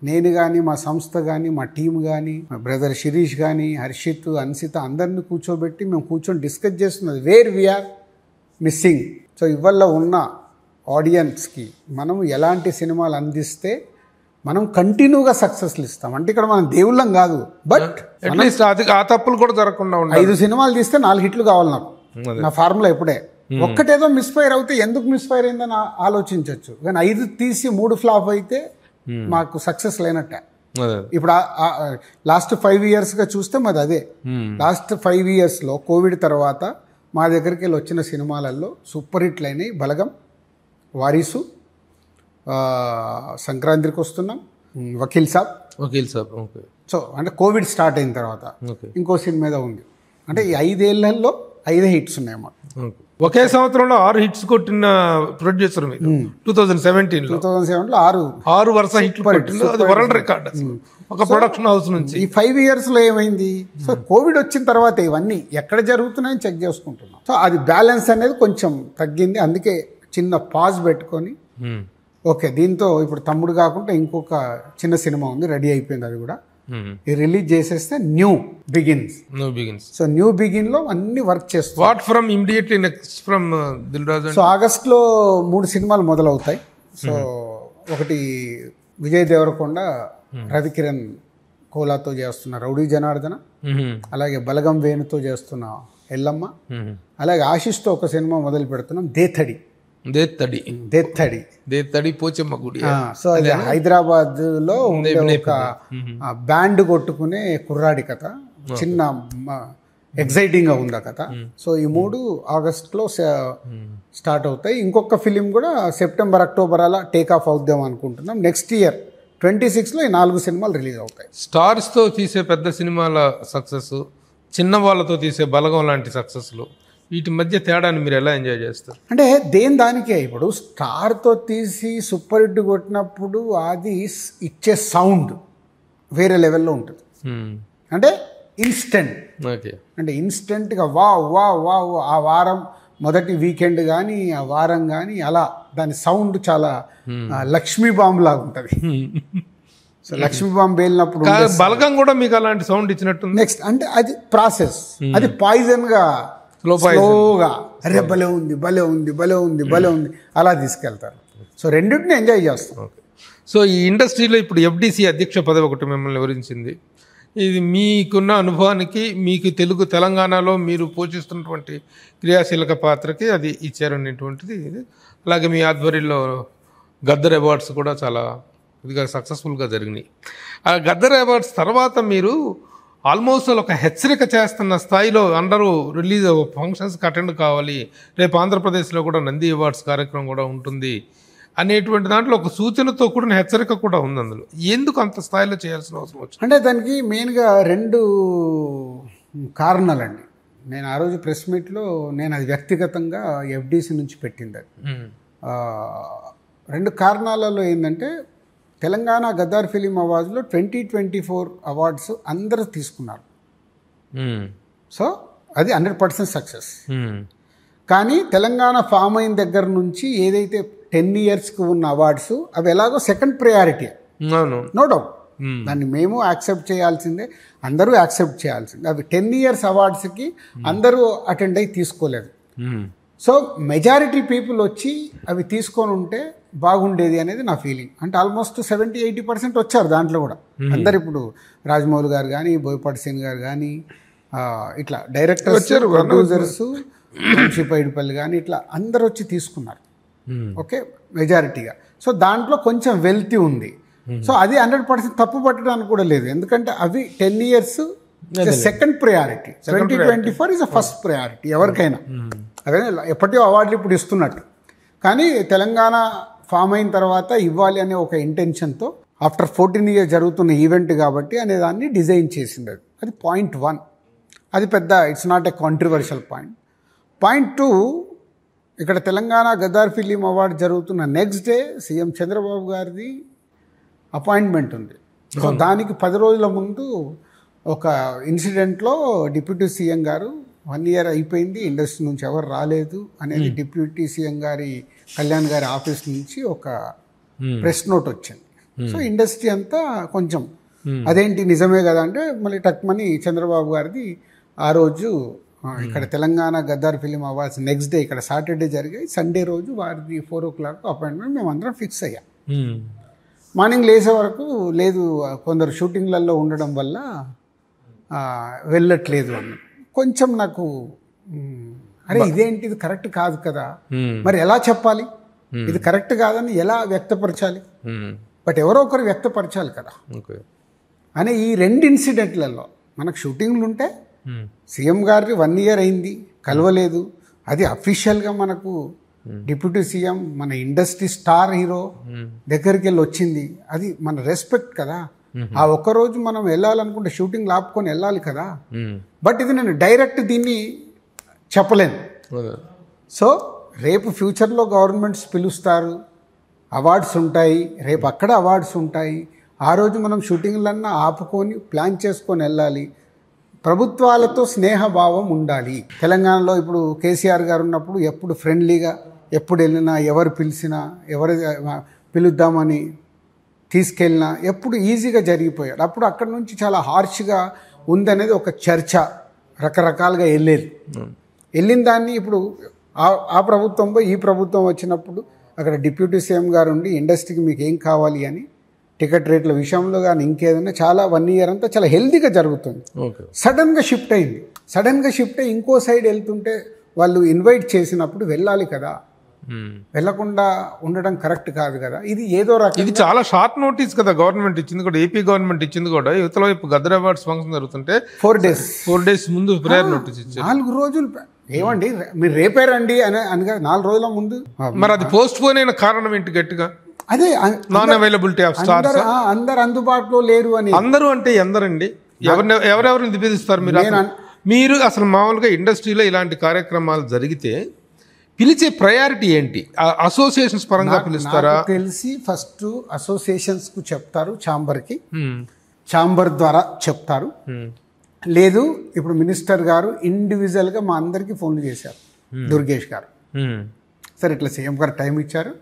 నేను కానీ మా సంస్థ కానీ మా టీం కానీ మా బ్రదర్ శిరీష్ కానీ హర్షిత్ అన్సిత అందరినీ కూర్చోబెట్టి మేము కూర్చొని డిస్కస్ చేస్తున్నది వేర్ వీఆర్ మిస్సింగ్. సో ఇవాళ ఉన్న ఆడియన్స్కి మనం ఎలాంటి సినిమాలు అందిస్తే మనం కంటిన్యూగా సక్సెస్లు ఇస్తాం. అంటే ఇక్కడ మనం దేవుళ్ళం కాదు, బట్ అట్లీస్ట్ ఆ తప్పులు కూడా జరగకుండా 5 సినిమాలు తీస్తే 4 హిట్లు కావాలి నాకు. నా ఫార్ములా ఎప్పుడే ఒక్కటేదో మిస్ఫైర్ అవుతే ఎందుకు మిస్ఫైర్ అయిందని ఆలోచించవచ్చు. కానీ 5 తీసి 3 ఫ్లాప్ అయితే మాకు సక్సెస్ లేనట్టే. ఇప్పుడు లాస్ట్ 5 ఇయర్స్గా చూస్తే మాది అదే. లాస్ట్ 5 ఇయర్స్లో కోవిడ్ తర్వాత మా దగ్గరికి వెళ్ళి వచ్చిన సినిమాలలో సూపర్ హిట్లు అయినాయి. బలగం, వారీసు, సంక్రాంతికి వస్తున్నాం, వకీల్ సాబ్. ఓకే. సో అంటే కోవిడ్ స్టార్ట్ అయిన తర్వాత ఇంకో సినిమా మీద ఉంది. అంటే ఈ 5 ఏళ్లలో 5 హిట్స్ ఉన్నాయి మాకు. ఒకే సంవత్సరంలో 6 హిట్స్ కొట్టిన ప్రొడ్యూసర్ మీరు 2017లో 6 వరుస హిట్లు కొట్టింది. అది వరల్డ్ రికార్డ్ ఒక ప్రొడక్షన్ హౌస్ నుంచి. ఈ 5 ఇయర్స్లో ఏమైంది? సో కోవిడ్ వచ్చిన తర్వాత ఇవన్నీ ఎక్కడ జరుగుతున్నాయని చెక్ చేసుకుంటున్నాం. సో అది బ్యాలెన్స్ అనేది కొంచెం తగ్గింది. అందుకే చిన్న పాజ్ పెట్టుకొని ఓకే దీంతో ఇప్పుడు తమ్ముడు కాకుండా ఇంకొక చిన్న సినిమా ఉంది, రెడీ అయిపోయింది. అది కూడా రిలీజ్ చేసేస్తే new begins. So new begin లో అన్ని వర్క్ చేస్తాం. What from immediately next from Dil Raju? So ఆగస్ట్లో 3 సినిమాలు మొదలవుతాయి. సో ఒకటి విజయ్ దేవరకొండ, రవికిరణ్ కోలాతో చేస్తున్న రౌడీ జనార్దన, అలాగే బలగం వేణుతో చేస్తున్న ఎల్లమ్మ, అలాగే ఆశిష్తో ఒక సినిమా మొదలు పెడుతున్నాం, దేత్తడి పోచమ్మ గుడి. సో అది హైదరాబాద్ లో ఒక బ్యాండ్ కొట్టుకునే కుర్రాడి కథ, చిన్న ఎగ్జైటింగ్ గా ఉంది ఆ కథ. సో ఈ 3 ఆగస్ట్లో స్టార్ట్ అవుతాయి. ఇంకొక ఫిలిం కూడా సెప్టెంబర్ అక్టోబర్ అలా టేక్ ఆఫ్ అవుద్దాం అనుకుంటున్నాం. నెక్స్ట్ ఇయర్ 26లో ఈ 4 సినిమాలు రిలీజ్ అవుతాయి. స్టార్స్తో తీసే పెద్ద సినిమాల సక్సెస్, చిన్న వాళ్ళతో తీసే బలగం లాంటి సక్సెస్లు, వీటి మధ్య తేడాన్ని మీరు ఎలా ఎంజాయ్ చేస్తారు? అంటే దానికే ఇప్పుడు స్టార్తో తీసి సూపర్ హిట్ కొట్టినప్పుడు అది ఇచ్చే సౌండ్ వేరే లెవెల్లో ఉంటుంది. అంటే ఇన్స్టెంట్, అంటే ఇన్స్టెంట్గా వా ఆ వారం మొదటి వీకెండ్ కానీ ఆ వారం కానీ అలా దాని సౌండ్ చాలా లక్ష్మీ బాంబు లాగా ఉంటుంది. సో లక్ష్మీ బాంబు వెళ్ళినప్పుడు బలగం కూడా మీకు అలాంటి సౌండ్ ఇచ్చినట్టు. నెక్స్ట్ అంటే అది ప్రాసెస్, అది పాయిజన్గా స్లోగా అరే భలే ఉంది అలా తీసుకెళ్తారు. సో రెండింటిని ఎంజాయ్ చేస్తాం. సో ఈ ఇండస్ట్రీలో ఇప్పుడు FDC అధ్యక్ష పదవి ఒకటి మిమ్మల్ని వివరించింది. ఇది మీకున్న అనుభవానికి, మీకు తెలంగాణలో మీరు పోషిస్తున్నటువంటి క్రియాశీలక పాత్రకి అది ఇచ్చారనేటువంటిది. అలాగే మీ ఆధ్వర్యంలో గద్దర్ అవార్డ్స్ కూడా చాలా ఇదిగా సక్సెస్ఫుల్గా జరిగినాయి. ఆ గద్దర్ అవార్డ్స్ తర్వాత మీరు ఆల్మోస్ట్ ఒక హెచ్చరిక చేస్తున్న స్థాయిలో అందరూ రిలీజ్ ఫంక్షన్స్కి అటెండ్ కావాలి, రేపు ఆంధ్రప్రదేశ్లో కూడా నంది అవార్డ్స్ కార్యక్రమం కూడా ఉంటుంది అనేటువంటి దాంట్లో ఒక సూచనతో కూడిన హెచ్చరిక కూడా ఉంది అందులో. ఎందుకు అంత స్థాయిలో చేయాల్సిన అవసరం వచ్చింది? అంటే దానికి మెయిన్గా 2 కారణాలండి. నేను ఆ రోజు ప్రెస్ మీట్లో నేను అది వ్యక్తిగతంగా ఎఫ్డీసీ నుంచి పెట్టింది. అది 2 కారణాలలో ఏంటంటే, తెలంగాణ గద్దార్ ఫిలిం అవార్డ్స్లో 2024 అవార్డ్స్ అందరూ తీసుకున్నారు. సో అది 100% సక్సెస్. కానీ తెలంగాణ ఫామ్ అయిన దగ్గర నుంచి ఏదైతే 10 yearsకి ఉన్న అవార్డ్స్ అవి ఎలాగో సెకండ్ ప్రయారిటీ, నో డౌట్. దాన్ని మేము యాక్సెప్ట్ చేయాల్సిందే, అందరూ యాక్సెప్ట్ చేయాల్సిందే. అవి 10 years అవార్డ్స్కి అందరూ అటెండ్ అయ్యి తీసుకోలేదు. సో మెజారిటీ పీపుల్ వచ్చి అవి తీసుకొని ఉంటే బాగుండేది అనేది నా ఫీలింగ్. అంటే ఆల్మోస్ట్ 70-80% వచ్చారు దాంట్లో కూడా. అందరు ఇప్పుడు రాజమౌళి గారు కానీ, బోయపాటి సింగ్ గారు కానీ, ఇట్లా డైరెక్టర్స్, ప్రొడ్యూసర్స్, వంశీపైడిపల్లి కానీ ఇట్లా అందరు వచ్చి తీసుకున్నారు. ఓకే, మెజారిటీగా. సో దాంట్లో కొంచెం వెల్తీ ఉంది. సో అది 100% తప్పు పట్టడానికి కూడా లేదు. ఎందుకంటే అవి 10 years second priority, 2024 is a first priority ఎవరికైనా. అదే ఎప్పటికో అవార్డులు ఇప్పుడు ఇస్తున్నట్టు. కానీ తెలంగాణ ఫామ్ అయిన తర్వాత ఇవ్వాలి అనే ఒక ఇంటెన్షన్తో ఆఫ్టర్ 14 years జరుగుతున్న ఈవెంట్ కాబట్టి అనే దాన్ని డిజైన్ చేసింది. అది పాయింట్ 1. అది పెద్ద, it's not a controversial point. Point 2, ఇక్కడ తెలంగాణ గద్దార్ ఫిలిం అవార్డు జరుగుతున్న నెక్స్ట్ డే సీఎం చంద్రబాబు గారిది అపాయింట్మెంట్ ఉంది. సో దానికి 10 రోజుల ముందు ఒక ఇన్సిడెంట్లో డిప్యూటీ సీఎం గారు 1 year అయిపోయింది, ఇండస్ట్రీ నుంచి ఎవరు రాలేదు అనేది డిప్యూటీ సీఎం గారి కళ్యాణ్ గారి ఆఫీస్ నుంచి ఒక ప్రెస్ నోట్ వచ్చింది. సో ఇండస్ట్రీ అంతా కొంచెం అదేంటి నిజమే కదా అంటే, మళ్ళీ టక్మని చంద్రబాబు గారిది ఆ రోజు ఇక్కడ Telangana Gaddar film awards next day ఇక్కడ సాటర్డే జరిగాయి, సండే రోజు వారిది 4 o'clock అపాయింట్మెంట్ మేము అందరం ఫిక్స్ అయ్యాం. మార్నింగ్ లేసే వరకు లేదు, కొందరు షూటింగ్లలో ఉండడం వల్ల వెళ్ళట్లేదు అని కొంచెం నాకు, అరే ఇదేంటి, ఇది కరెక్ట్ కాదు కదా, మరి ఎలా చెప్పాలి, ఇది కరెక్ట్ కాదని ఎలా వ్యక్తపరచాలి, బట్ ఎవరో ఒకరు వ్యక్తపరచాలి కదా అనే ఈ 2 ఇన్సిడెంట్లలో మనకు షూటింగ్లు ఉంటే సీఎం గారికి 1 year అయింది, కలవలేదు. అది అఫీషియల్గా మనకు డిప్యూటీ సీఎం మన ఇండస్ట్రీ స్టార్ హీరో దగ్గరికి వెళ్ళి వచ్చింది. అది మన రెస్పెక్ట్ కదా. ఆ ఒక్కరోజు మనం వెళ్ళాలనుకుంటే షూటింగ్ ఆపుకొని వెళ్ళాలి కదా. బట్ ఇది నేను డైరెక్ట్ దీన్ని చెప్పలేను. సో రేపు ఫ్యూచర్లో గవర్నమెంట్స్ పిలుస్తారు, అవార్డ్స్ ఉంటాయి, రేపు అక్కడ అవార్డ్స్ ఉంటాయి. ఆ రోజు మనం షూటింగ్లన్నా ఆపుకొని ప్లాన్ చేసుకొని వెళ్ళాలి. ప్రభుత్వాలతో స్నేహభావం ఉండాలి. తెలంగాణలో ఇప్పుడు కేసీఆర్ గారు ఉన్నప్పుడు ఎప్పుడు ఫ్రెండ్లీగా, ఎప్పుడు వెళ్ళినా, ఎవరు పిలిచినా, ఎవరు పిలుద్దామని తీసుకెళ్ళినా ఎప్పుడు ఈజీగా జరిగిపోయాడు. అప్పుడు అక్కడ నుంచి చాలా హార్ష్గా ఉందనేది ఒక చర్చ, రకరకాలుగా వెళ్ళేది. వెళ్ళిన దాన్ని ఇప్పుడు ఆ ప్రభుత్వంలో ఈ ప్రభుత్వం వచ్చినప్పుడు అక్కడ డిప్యూటీ సీఎం గారు ఉండి ఇండస్ట్రీకి మీకు ఏం కావాలి అని టికెట్ రేట్ల విషయంలో కానీ ఇంకేదైనా చాలా 1 year అంతా చాలా హెల్తీగా జరుగుతుంది. సడన్గా షిఫ్ట్ అయింది. సడన్గా షిఫ్ట్ అయ్యి ఇంకో సైడ్ వెళ్తుంటే వాళ్ళు ఇన్వైట్ చేసినప్పుడు వెళ్ళాలి కదా, వెళ్లకుండా ఉండడం కరెక్ట్ కాదు కదా. ఇది ఏదో రకం, ఇది చాలా షార్ట్ నోటీస్ కదా గవర్నమెంట్ ఇచ్చింది కూడా, ఏపీ గవర్నమెంట్ ఇచ్చింది కూడా. యువతల వైపు గద్దర్ అవార్డ్స్ ఫంక్షన్ జరుగుతుంటే 4 days ముందు ప్రేయర్ నోటీస్ ఇచ్చారు. 4 రోజులు ఏమండి మీరు రేపే రండి అని అనగా 4 రోజుల ముందు. మరి అది పోస్ట్ పోన్ అయిన కారణం ఏంటి? గట్టిగా అదే నాన్ అవైలబిలిటీ ఆఫ్ స్టార్స్, అందరు అందుబాటులో లేరు అని. అందరూ అంటే ఎందరండి, ఎవరెవరిని దిపిస్తారు మీరు? అసలు మామూలుగా ఇండస్ట్రీలో ఇలాంటి కార్యక్రమాలు జరిగితే పిలిచే ప్రయారిటీ ఏంటి? అసోసియేషన్స్ పరంగా పిలుస్తారా? తెలిసి ఫస్ట్ అసోసియేషన్స్కు చెప్తారు, ఛాంబర్కి, ఛాంబర్ ద్వారా చెప్తారు. లేదు ఇప్పుడు మినిస్టర్ గారు ఇండివిజువల్గా మా అందరికీ ఫోన్లు చేశారు, దుర్గేష్ గారు. సరే ఇట్లా సీఎం గారు టైం ఇచ్చారు,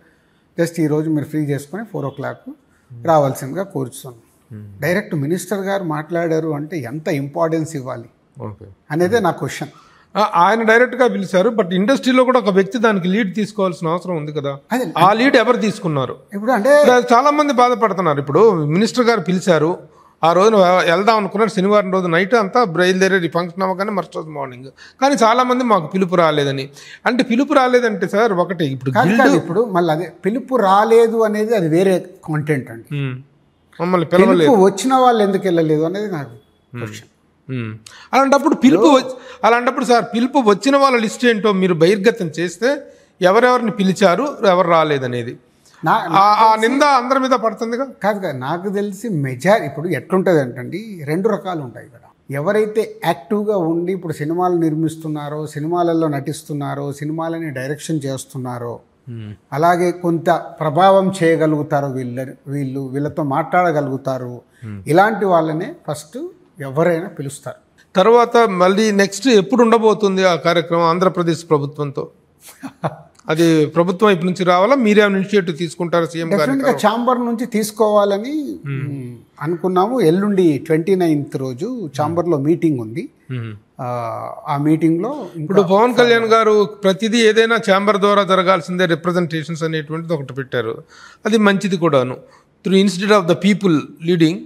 జస్ట్ ఈరోజు మీరు ఫ్రీ చేసుకొని 4 o'clock రావాల్సిందిగా కోరుతున్నాను. డైరెక్ట్ మినిస్టర్ గారు మాట్లాడారు అంటే ఎంత ఇంపార్టెన్స్ ఇవ్వాలి అనేదే నా క్వశ్చన్. ఆయన డైరెక్ట్గా పిలిచారు, బట్ ఇండస్ట్రీలో కూడా ఒక వ్యక్తి దానికి లీడ్ తీసుకోవాల్సిన అవసరం ఉంది కదా. ఆ లీడ్ ఎవరు తీసుకున్నారు? ఇప్పుడు అంటే చాలా మంది బాధపడుతున్నారు. ఇప్పుడు మినిస్టర్ గారు పిలిచారు, ఆ రోజున వెళ్దాం అనుకున్నారు, శనివారం రోజు నైట్ అంతా బయలుదేరి ఫంక్షన్ అవ్వగానే మరుసటి రోజు మార్నింగ్. కానీ చాలామంది మాకు పిలుపు రాలేదని. అంటే పిలుపు రాలేదంటే సార్ ఒకటి, ఇప్పుడు మళ్ళీ అదే పిలుపు రాలేదు అనేది అది వేరే కాంటెంట్ అండి. మమ్మల్ని పిలవలేదు, వచ్చిన వాళ్ళు ఎందుకు వెళ్ళలేదు అనేది నాకు క్వశ్చన్. అలాంటప్పుడు సార్ పిలుపు వచ్చిన వాళ్ళ లిస్ట్ ఏంటో మీరు బహిర్గతం చేస్తే ఎవరెవరిని పిలిచారు, ఎవరు రాలేదనేది. నా ఆ నింద అందరి మీద పడుతుందిగా. కాదు కాదు, నాకు తెలిసి ఇప్పుడు ఎట్లుంటుంది అంటే 2 రకాలు ఉంటాయి ఇక్కడ. ఎవరైతే యాక్టివ్గా ఉండి ఇప్పుడు సినిమాలు నిర్మిస్తున్నారో, సినిమాలలో నటిస్తున్నారో, సినిమాలని డైరెక్షన్ చేస్తున్నారో, అలాగే కొంత ప్రభావం చేయగలుగుతారో, వీళ్ళతో మాట్లాడగలుగుతారు, ఇలాంటి వాళ్ళనే ఫస్ట్ ఎవరైనా పిలుస్తారు. తర్వాత మళ్ళీ నెక్స్ట్ ఎప్పుడు ఉండబోతుంది ఆ కార్యక్రమం ఆంధ్రప్రదేశ్ ప్రభుత్వంతో? అది ప్రభుత్వం వైపు నుంచి రావాలా, మీరే ఇనిషియేటివ్ తీసుకుంటారు? సీఎం డెఫినెట్గా ఛాంబర్ నుంచి తీసుకోవాలని అనుకున్నాము. ఎల్లుండి 29th రోజు ఛాంబర్లో మీటింగ్ ఉంది. ఆ మీటింగ్లో ఇప్పుడు పవన్ కళ్యాణ్ గారు ప్రతిదీ ఏదైనా ఛాంబర్ ద్వారా జరగాల్సిందే రిప్రజెంటేషన్స్ అనేటువంటిది ఒకటి పెట్టారు. అది మంచిది కూడాను. Through institute of the people leading.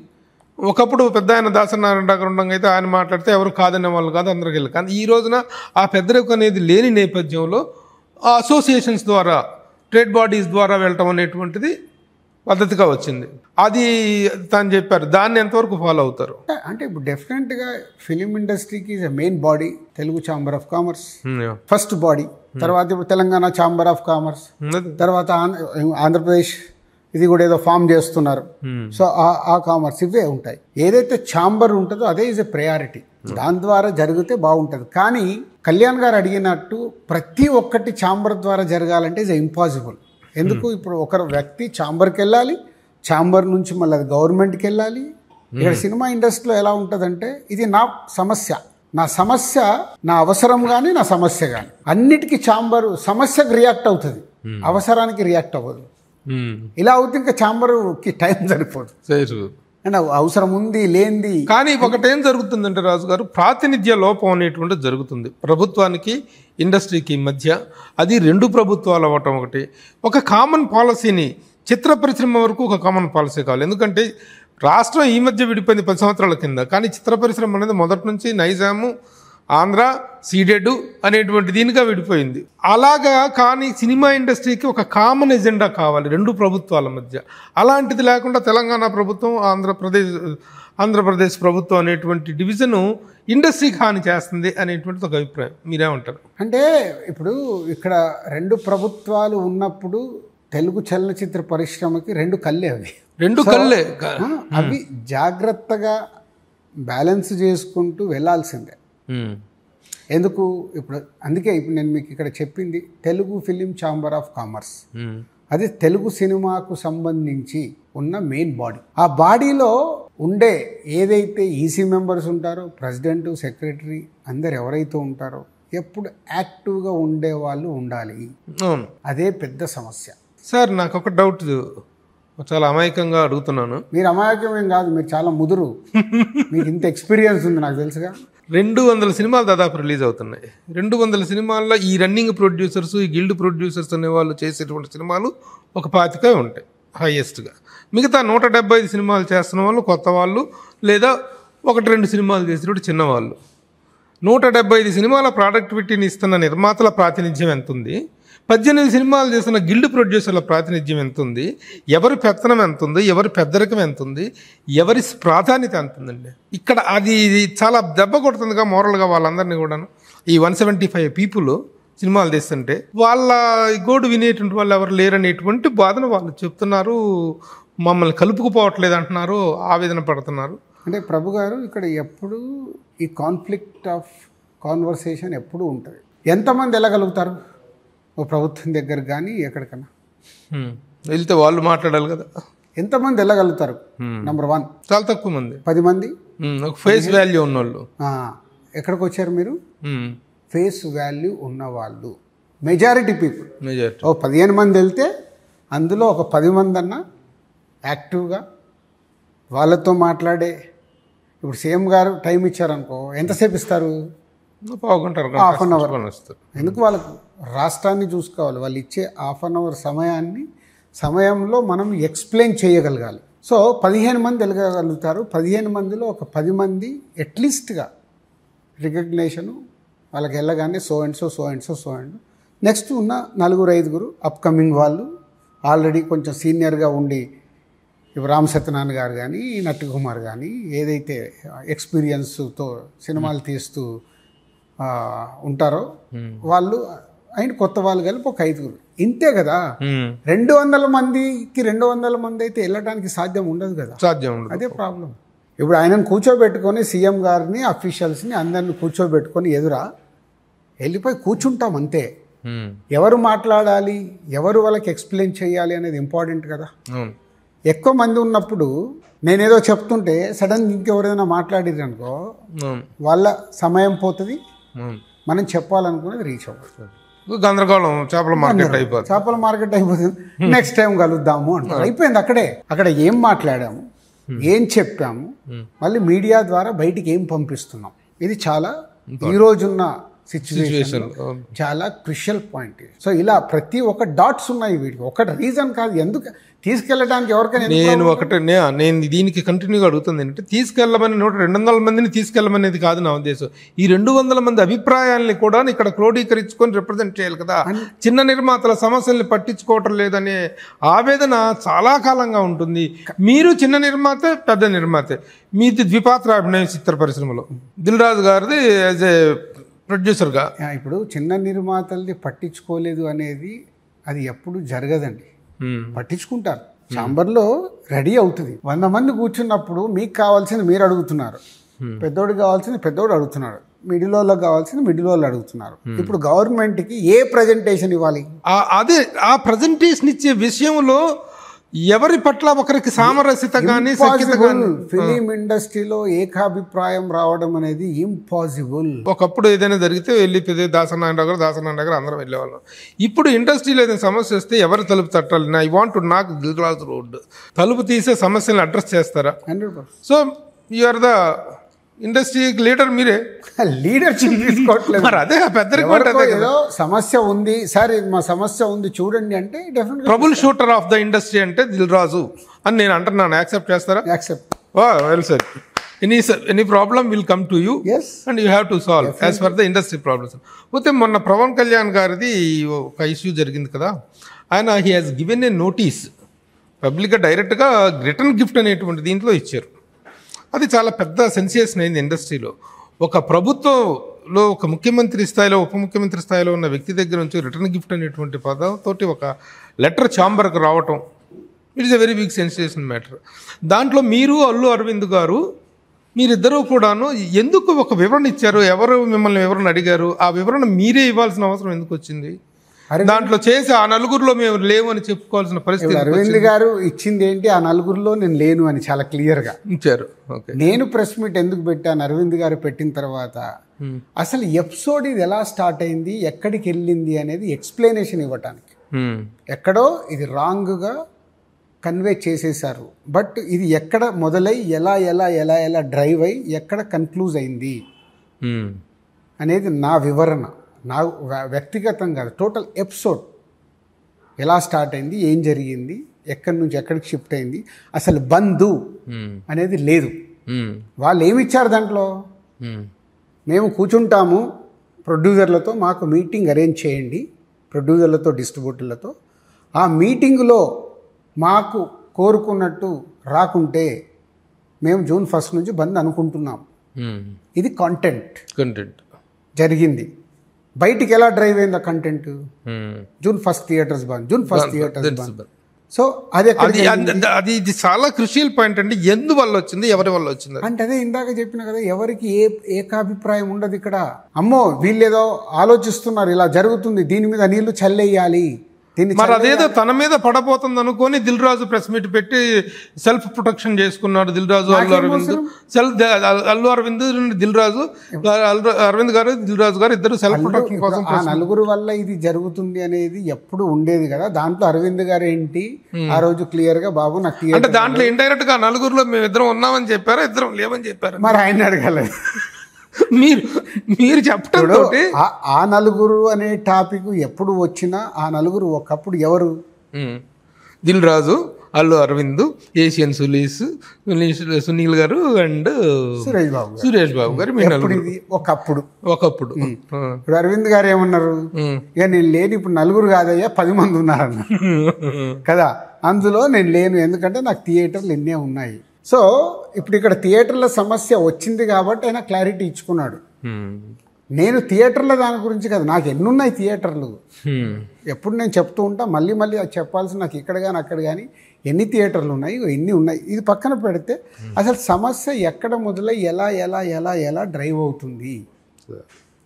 ఒకప్పుడు పెద్ద ఆయన దాసనారాయణ గారు ఉండగా అయితే ఆయన మాట్లాడితే ఎవరు కాదనే వాళ్ళు కాదు, అందరికి వెళ్ళి. కానీ ఈ రోజున ఆ పెద్దరికం అనేది లేని నేపథ్యంలో ఆ అసోసియేషన్స్ ద్వారా, ట్రేడ్ బాడీస్ ద్వారా వెళ్ళటం అనేటువంటిది పద్ధతిగా వచ్చింది. అది తను చెప్పారు. దాన్ని ఎంతవరకు ఫాలో అవుతారు? అంటే ఇప్పుడు డెఫినెట్గా ఫిలిం ఇండస్ట్రీకి is a main body Telugu chamber of commerce, first body. తర్వాత ఇప్పుడు తెలంగాణ ఛాంబర్ ఆఫ్ కామర్స్, తర్వాత ఆంధ్రప్రదేశ్ ఇది కూడా ఏదో ఫామ్ చేస్తున్నారు. సో ఆ కామర్స్ ఇవే ఉంటాయి. ఏదైతే ఛాంబర్ ఉంటుందో అదే ఈజ్ ఎ ప్రయారిటీ. దాని ద్వారా జరిగితే బాగుంటుంది. కానీ కళ్యాణ్ గారు అడిగినట్టు ప్రతి ఒక్కటి ఛాంబర్ ద్వారా జరగాలంటే ఇస్ ఇంపాసిబుల్. ఎందుకు? ఇప్పుడు ఒక వ్యక్తి ఛాంబర్కి వెళ్ళాలి, ఛాంబర్ నుంచి మళ్ళీ అది గవర్నమెంట్కి వెళ్ళాలి. ఇక్కడ సినిమా ఇండస్ట్రీలో ఎలా ఉంటుందంటే ఇది నా సమస్య, నా అవసరం కానీ నా సమస్య కానీ అన్నిటికీ ఛాంబర్ సమస్యకు రియాక్ట్ అవుతుంది, అవసరానికి రియాక్ట్ అవ్వదు. ఇలా అవుతుంది, ఇంకా ఛాంబర్కి టైం సరిపోదు. అంటే అవసరం ఉంది లేనిది. కానీ ఒకటేం జరుగుతుందంటే రాజు గారు, ప్రాతినిధ్య లోపం అనేటువంటిది జరుగుతుంది ప్రభుత్వానికి ఇండస్ట్రీకి మధ్య. అది 2 ప్రభుత్వాలు అవ్వటం ఒకటి. ఒక కామన్ పాలసీని, చిత్ర పరిశ్రమ వరకు ఒక కామన్ పాలసీ కావాలి. ఎందుకంటే రాష్ట్రం ఈ మధ్య విడిపోయింది 10 సంవత్సరాల కింద. కానీ చిత్ర పరిశ్రమ అనేది మొదటి నుంచి నైజాము, ఆంధ్ర, సీడెడ్ అనేటువంటి దీనిగా విడిపోయింది. అలాగా. కానీ సినిమా ఇండస్ట్రీకి ఒక కామన్ ఎజెండా కావాలి 2 ప్రభుత్వాల మధ్య. అలాంటిది లేకుండా తెలంగాణ ప్రభుత్వం, ఆంధ్రప్రదేశ్ ప్రభుత్వం అనేటువంటి డివిజను ఇండస్ట్రీకి హాని చేస్తుంది అనేటువంటిది ఒక అభిప్రాయం. మీరేమంటారు? అంటే ఇప్పుడు ఇక్కడ 2 ప్రభుత్వాలు ఉన్నప్పుడు తెలుగు చలనచిత్ర పరిశ్రమకి 2 కళ్ళే అవి. 2 కళ్ళే. అవి జాగ్రత్తగా బ్యాలెన్స్ చేసుకుంటూ వెళ్ళాల్సిందే. ఎందుకు? అందుకే ఇప్పుడు నేను మీకు ఇక్కడ చెప్పింది Telugu film chamber of commerce. అది తెలుగు సినిమాకు సంబంధించి ఉన్న మెయిన్ బాడీ. ఆ బాడీలో ఉండే ఏదైతే ఈసీ మెంబర్స్ ఉంటారో, ప్రెసిడెంట్, సెక్రటరీ అందరు ఎవరైతే ఉంటారో ఎప్పుడు యాక్టివ్గా ఉండే వాళ్ళు ఉండాలి. అదే పెద్ద సమస్య. సార్ నాకు ఒక డౌట్, చాలా అమాయకంగా అడుగుతున్నాను. మీరు అమాయకమేం కాదు, మీరు చాలా ముదురు, మీకు ఇంత ఎక్స్పీరియన్స్ ఉంది నాకు తెలుసుగా. 200 సినిమాలు దాదాపు రిలీజ్ అవుతున్నాయి. 200 సినిమాల్లో ఈ రన్నింగ్ ప్రొడ్యూసర్స్, ఈ గిల్డ్ ప్రొడ్యూసర్స్ అనే వాళ్ళు చేసేటువంటి సినిమాలు ఒక 25 ఉంటాయి హైయెస్ట్గా. మిగతా 175 సినిమాలు చేస్తున్న వాళ్ళు కొత్త వాళ్ళు, లేదా 1-2 సినిమాలు చేసేటువంటి చిన్నవాళ్ళు. 175 సినిమాల ప్రొడక్టివిటీని ఇస్తున్న నిర్మాతల ప్రాతినిధ్యం ఎంత ఉంది? 18 సినిమాలు చేస్తున్న గిల్డ్ ప్రొడ్యూసర్ల ప్రాతినిధ్యం ఎంత ఉంది? ఎవరి పెత్తనం ఎంత ఉంది? ఎవరి పెద్దరికం ఎంత ఉంది? ఎవరి ప్రాధాన్యత ఎంత ఉందండి? ఇక్కడ అది చాలా దెబ్బ కొడుతుందిగా మోరల్గా వాళ్ళందరినీ కూడాను. ఈ 175 పీపుల్ సినిమాలు తీస్తుంటే వాళ్ళ గోడు వినేటువంటి వాళ్ళు ఎవరు లేరనేటువంటి బాధన వాళ్ళు చెప్తున్నారు. మమ్మల్ని కలుపుకుపోవట్లేదు అంటున్నారు, ఆవేదన పడుతున్నారు. అంటే ప్రభు గారు ఇక్కడ ఎప్పుడు ఈ కాన్ఫ్లిక్ట్ ఆఫ్ కాన్వర్సేషన్ ఎప్పుడు ఉంటుంది. ఎంతమంది వెళ్ళగలుగుతారు ఓ ప్రభుత్వం దగ్గర కానీ ఎక్కడికన్నా వెళ్తే? వాళ్ళు మాట్లాడాలి కదా. ఎంతమంది వెళ్ళగలుగుతారు? నెంబర్ 1 చాలా తక్కువ మంది, 10 మంది ఫేస్ వాల్యూ ఉన్నవాళ్ళు. ఎక్కడికి వచ్చారు మీరు? ఫేస్ వాల్యూ ఉన్నవాళ్ళు మెజారిటీ పీపుల్. ఓ 15 మంది వెళ్తే అందులో ఒక 10 మంది అన్నా యాక్టివ్గా వాళ్ళతో మాట్లాడే. ఇప్పుడు సీఎం గారు టైం ఇచ్చారనుకో, ఎంతసేపు ఇస్తారు? Half an hour. ఎందుకు? వాళ్ళకు రాష్ట్రాన్ని చూసుకోవాలి. వాళ్ళు ఇచ్చే హాఫ్ అన్ అవర్ సమయంలో మనం ఎక్స్ప్లెయిన్ చేయగలగాలి. సో 15 మంది వెళ్ళగలుగుతారు. 15 మందిలో ఒక 10 మంది అట్లీస్ట్గా రికగ్నేషను వాళ్ళకి వెళ్ళగానే సో అండ్ సో. నెక్స్ట్ ఉన్న 4-5 అప్కమింగ్ వాళ్ళు ఆల్రెడీ కొంచెం సీనియర్గా ఉండి, ఇప్పుడు రామ్ సత్యనారాయణ గారు కానీ, నట్టి కుమార్ కానీ, ఏదైతే ఎక్స్పీరియన్స్తో సినిమాలు తీస్తూ ఉంటారో వాళ్ళు అండ్ కొత్త వాళ్ళు కలిపి ఒక 5. ఇంతే కదా. 200 మందికి 200 మంది అయితే వెళ్ళడానికి సాధ్యం ఉండదు కదా. సాధ్యం ఉండదు. అదే ప్రాబ్లం. ఇప్పుడు ఆయనను కూర్చోబెట్టుకొని సీఎం గారిని అఫీషియల్స్ని అందరిని కూర్చోబెట్టుకొని ఎదురా వెళ్ళిపోయి కూర్చుంటాం అంతే. ఎవరు మాట్లాడాలి, ఎవరు వాళ్ళకి ఎక్స్ప్లెయిన్ చేయాలి అనేది ఇంపార్టెంట్ కదా. ఎక్కువ మంది ఉన్నప్పుడు నేనేదో చెప్తుంటే సడన్ ఇంకెవరైనా మాట్లాడిరు అనుకో వాళ్ళ సమయం పోతుంది, మనం చెప్పాలనుకునేది రీచ్ అవ్వదు. గందరగోళం, చేపల మార్కెట్ అయిపోతుంది. నెక్స్ట్ టైం కలుద్దాము అంటారు. అయిపోయింది అక్కడే. అక్కడ ఏం మాట్లాడాము, ఏం చెప్పాము, మళ్ళీ మీడియా ద్వారా బయటికి ఏం పంపిస్తున్నాం, ఇది చాలా ఈ రోజున్న సిచ్యువేషన్ చాలా క్రిషియల్ పాయింట్. సో ఇలా ప్రతి ఒక్క డాట్స్ ఉన్నాయి వీటికి. ఒకటి రీజన్ కాదు ఎందుకు తీసుకెళ్ళడానికి ఎవరికైనా. నేను దీనికి కంటిన్యూగా అడుగుతుంది ఏంటంటే, తీసుకెళ్ళమని 200 మందిని తీసుకెళ్ళమనేది కాదు నా ఉద్దేశం. ఈ 200 మంది అభిప్రాయాల్ని కూడా ఇక్కడ క్రోడీకరించుకొని రిప్రజెంట్ చేయాలి కదా. చిన్న నిర్మాతల సమస్యల్ని పట్టించుకోవటం లేదనే ఆవేదన చాలా కాలంగా ఉంటుంది. మీరు చిన్న నిర్మాత, పెద్ద నిర్మాతే, మీది ద్విపాత్ర అభినయం చిత్ర పరిశ్రమలో, దిల్ రాజు గారిది యాజ్ ఏ ప్రొడ్యూసర్గా. ఇప్పుడు చిన్న నిర్మాతల్ని పట్టించుకోలేదు అనేది అది ఎప్పుడు జరగదండి. పట్టించుకుంటారు. ఛాంబర్లో రెడీ అవుతుంది. 100 మంది కూర్చున్నప్పుడు మీకు కావాల్సింది మీరు అడుగుతున్నారు, పెద్దోడికి కావాల్సింది పెద్దోడు అడుగుతున్నాడు, మిడిల్ వాళ్ళకి కావాల్సింది మిడిల్ వాళ్ళు అడుగుతున్నారు. ఇప్పుడు గవర్నమెంట్కి ఏ ప్రజెంటేషన్ ఇవ్వాలి? అదే ఆ ప్రజెంటేషన్ ఇచ్చే విషయంలో ఎవరి పట్ల ఒకరికి సామరస్యత కానీ ఫిలిం ఇండస్ట్రీలో ఏకాభిప్రాయం రావడం అనేది ఇంపాసిబుల్. ఒకప్పుడు ఏదైనా జరిగితే వెళ్ళి దాసనారాయణ గారు అందరం వెళ్ళేవాళ్ళం. ఇప్పుడు ఇండస్ట్రీలో ఏదైనా సమస్య వస్తే ఎవరు తలుపు తట్టాలి? ఐ వాంట్ టు నాక్ దిల్ రాజు రోడ్, తలుపు తీసే సమస్యలను అడ్రస్ చేస్తారా? 100%. So you are the industry leader. మీరే లీడర్షిప్ తీసుకోవట్లేదు. అదే పెద్ద ఏదో సమస్య ఉంది సార్, మా సమస్య ఉంది చూడండి అంటే డెఫినెట్గా trouble shooter of the industry అంటే దిల్ రాజు అని నేను అంటున్నాను. యాక్సెప్ట్ చేస్తారా? Accept. Well sir, any problem will come to you and you have to solve as per the industry problems. పోతే మొన్న పవన్ కళ్యాణ్ గారిది ఒక ఇష్యూ జరిగింది కదా. ఆయన he has given a notice పబ్లిక్గా, డైరెక్ట్గా రిటర్న్ గిఫ్ట్ అనేటువంటి దీంట్లో ఇచ్చారు. అది చాలా పెద్ద సెన్సేషన్ అయింది ఇండస్ట్రీలో. ఒక ప్రభుత్వంలో ఒక ముఖ్యమంత్రి స్థాయిలో, ఉప ముఖ్యమంత్రి స్థాయిలో ఉన్న వ్యక్తి దగ్గర నుంచి రిటర్న్ గిఫ్ట్ అనేటువంటి పదంతోటి ఒక లెటర్ ఛాంబర్కి రావటం, it is a very big sensation matter. దాంట్లో మీరు అల్లు అరవింద్ గారు మీరిద్దరూ కూడాను ఎందుకు ఒక వివరణ ఇచ్చారు? ఎవరు మిమ్మల్ని వివరణ అడిగారు? ఆ వివరణ మీరే ఇవ్వాల్సిన అవసరం ఎందుకు వచ్చింది? దాంట్లో చేసి ఆ నలుగురిలో మేము లేవు అని చెప్పుకోవాల్సిన పరిస్థితి. అరవింద్ గారు ఇచ్చింది ఏంటి? ఆ నలుగురిలో నేను లేను అని చాలా క్లియర్గా ఇచ్చారు. నేను ప్రెస్ మీట్ ఎందుకు పెట్టాను అరవింద్ గారు పెట్టిన తర్వాత, అసలు ఎపిసోడ్ ఇది ఎలా స్టార్ట్ అయింది, ఎక్కడికి వెళ్ళింది అనేది ఎక్స్ప్లెనేషన్ ఇవ్వటానికి. ఎక్కడో ఇది రాంగ్గా కన్వే చేసేసారు, బట్ ఇది ఎక్కడ మొదలై ఎలా ఎలా ఎలా ఎలా డ్రైవ్ అయ్యి ఎక్కడ కన్క్లూజ్ అయింది అనేది నా వివరణ. నా వ్యక్తిగతం కాదు, టోటల్ ఎపిసోడ్ ఎలా స్టార్ట్ అయింది, ఏం జరిగింది, ఎక్కడి నుంచి ఎక్కడికి షిఫ్ట్ అయింది, అసలు బంధు అనేది లేదు. వాళ్ళు ఏమి ఇచ్చారు దాంట్లో? మేము కూర్చుంటాము ప్రొడ్యూసర్లతో, మాకు మీటింగ్ అరేంజ్ చేయండి, ప్రొడ్యూసర్లతో డిస్ట్రిబ్యూటర్లతో. ఆ మీటింగ్లో మాకు కోరుకున్నట్టు రాకుంటే మేము June 1 నుంచి బంద్ అనుకుంటున్నాం. ఇది కంటెంట్ జరిగింది. బయటికి ఎలా డ్రైవ్ అయింది ఆ కంటెంట్? June 1 థియేటర్స్ బంద్, June 1 థియేటర్స్ బంద్. సో అది ఇది చాలా క్రూషియల్ పాయింట్ అండి. ఎందువల్ల వచ్చింది, ఎవరి వల్ల వచ్చింది అంటే అదే ఇందాక చెప్పిన కదా, ఎవరికి ఏకాభిప్రాయం ఉండదు ఇక్కడ. అమ్మో వీళ్ళేదో ఆలోచిస్తున్నారు, ఇలా జరుగుతుంది, దీని మీద నీళ్లు చల్లేయాలి, మరి అదేదో తన మీద పడబోతుంది అనుకొని దిల్ రాజు ప్రెస్ మీట్ పెట్టి సెల్ఫ్ ప్రొటెక్షన్ చేసుకున్నాడు. దిల్ రాజు, అల్లు అరవింద్, అల్లు అరవింద్, అరవింద్ గారు, దిల్ రాజు గారు ఇద్దరు సెల్ఫ్ ప్రొటెక్షన్ కోసం. ఆ నలుగురు వల్ల ఇది జరుగుతుంది అనేది ఎప్పుడు ఉండేది కదా. దాంట్లో అరవింద్ గారు ఏంటి ఆ రోజు క్లియర్ గా, బాబు నాకు అంటే దాంట్లో ఇండైరెక్ట్ గా నలుగురులో మేము ఇద్దరం ఉన్నామని చెప్పారా, ఇద్దరం లేవని చెప్పారు? మరి ఆయన అడగలేదు. మీరు చెప్పడం ఆ నలుగురు అనే టాపిక్ ఎప్పుడు వచ్చినా ఆ నలుగురు ఒకప్పుడు ఎవరు? దిల్ రాజు, అల్లు అరవింద్, ఏషియన్ సునీల్ గారు అండ్ సురేష్ బాబు గారు. ఒకప్పుడు ఇప్పుడు అరవింద్ గారు ఏమన్నారు? ఇక నేను లేని ఇప్పుడు నలుగురు కాదయ్యా 10 మంది ఉన్నారన్న కదా. అందులో నేను లేను, ఎందుకంటే నాకు థియేటర్లు ఎన్నే ఉన్నాయి. సో ఇప్పుడు ఇక్కడ థియేటర్ల సమస్య వచ్చింది కాబట్టి ఆయన క్లారిటీ ఇచ్చుకున్నాడు. నేను థియేటర్ల దాని గురించి కదా, నాకు ఎన్నున్నాయి థియేటర్లు, ఎప్పుడు నేను చెప్తూ ఉంటా, మళ్ళీ మళ్ళీ అది చెప్పాల్సి నాకు ఇక్కడ కానీ అక్కడ కానీ ఎన్ని థియేటర్లు ఉన్నాయి, ఎన్ని ఉన్నాయి, ఇది పక్కన పెడితే అసలు సమస్య ఎక్కడ మొదలై ఎలా ఎలా ఎలా ఎలా డ్రైవ్ అవుతుంది,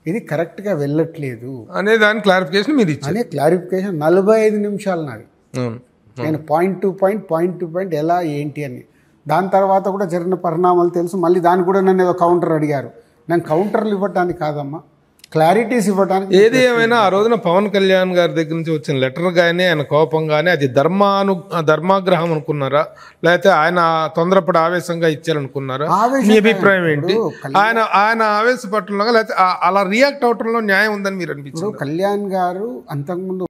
ఇది కరెక్ట్గా వెళ్ళట్లేదు అనే దాని క్లారిఫికేషన్ మీరు ఇచ్చారు. అనే క్లారిఫికేషన్ 45 నిమిషాలు నాది. నేను పాయింట్ టు పాయింట్ ఎలా ఏంటి అని. దాని తర్వాత కూడా జరిగిన పరిణామాలు తెలుసు. మళ్ళీ దానికి కూడా నన్ను ఏదో కౌంటర్ అడిగారు. నేను కౌంటర్లు ఇవ్వటానికి కాదమ్మా, క్లారిటీస్ ఇవ్వడానికి. ఏది ఏమైనా ఆ రోజున పవన్ కళ్యాణ్ గారి దగ్గర నుంచి వచ్చిన లెటర్ కానీ ఆయన కోపం కానీ అది ధర్మాగ్రహం అనుకున్నారా, లేకపోతే ఆయన తొందరపడి ఆవేశంగా ఇచ్చారనుకున్నారా? మీ అభిప్రాయం ఏంటి? ఆయన ఆవేశపట్టడంలో లేకపోతే అలా రియాక్ట్ అవటంలో న్యాయం ఉందని మీరు అనిపించారు? కళ్యాణ్ గారు అంతకుముందు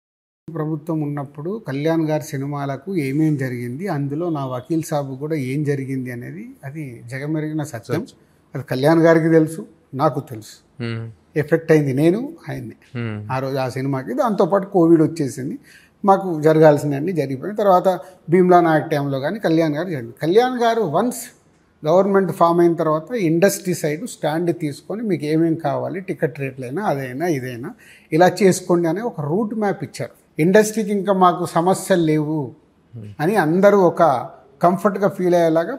ప్రభుత్వం ఉన్నప్పుడు కళ్యాణ్ గారి సినిమాలకు ఏమేం జరిగింది, అందులో నా వకీల్ సాబు కూడా ఏం జరిగింది అనేది అది జగమెరిగిన సత్యం. అది కళ్యాణ్ గారికి తెలుసు, నాకు తెలుసు. ఎఫెక్ట్ అయింది నేను, ఆయన్ని ఆ రోజు ఆ సినిమాకి. దాంతోపాటు కోవిడ్ వచ్చేసింది, మాకు జరగాల్సినవన్నీ జరిగిపోయిన తర్వాత భీమ్లా నాయక్ టైంలో కానీ కళ్యాణ్ గారు జరిగింది. కళ్యాణ్ గారు వన్స్ గవర్నమెంట్ ఫామ్ అయిన తర్వాత ఇండస్ట్రీ సైడ్ స్టాండ్ తీసుకొని మీకు ఏమేమి కావాలి, టికెట్ రేట్లైనా అదైనా ఇదైనా ఇలా చేసుకోండి అనే ఒక రూట్ మ్యాప్ ఇచ్చారు. ఇండస్ట్రీకి ఇంకా మాకు సమస్యలు లేవు అని అందరూ ఒక కంఫర్ట్గా ఫీల్ అయ్యేలాగా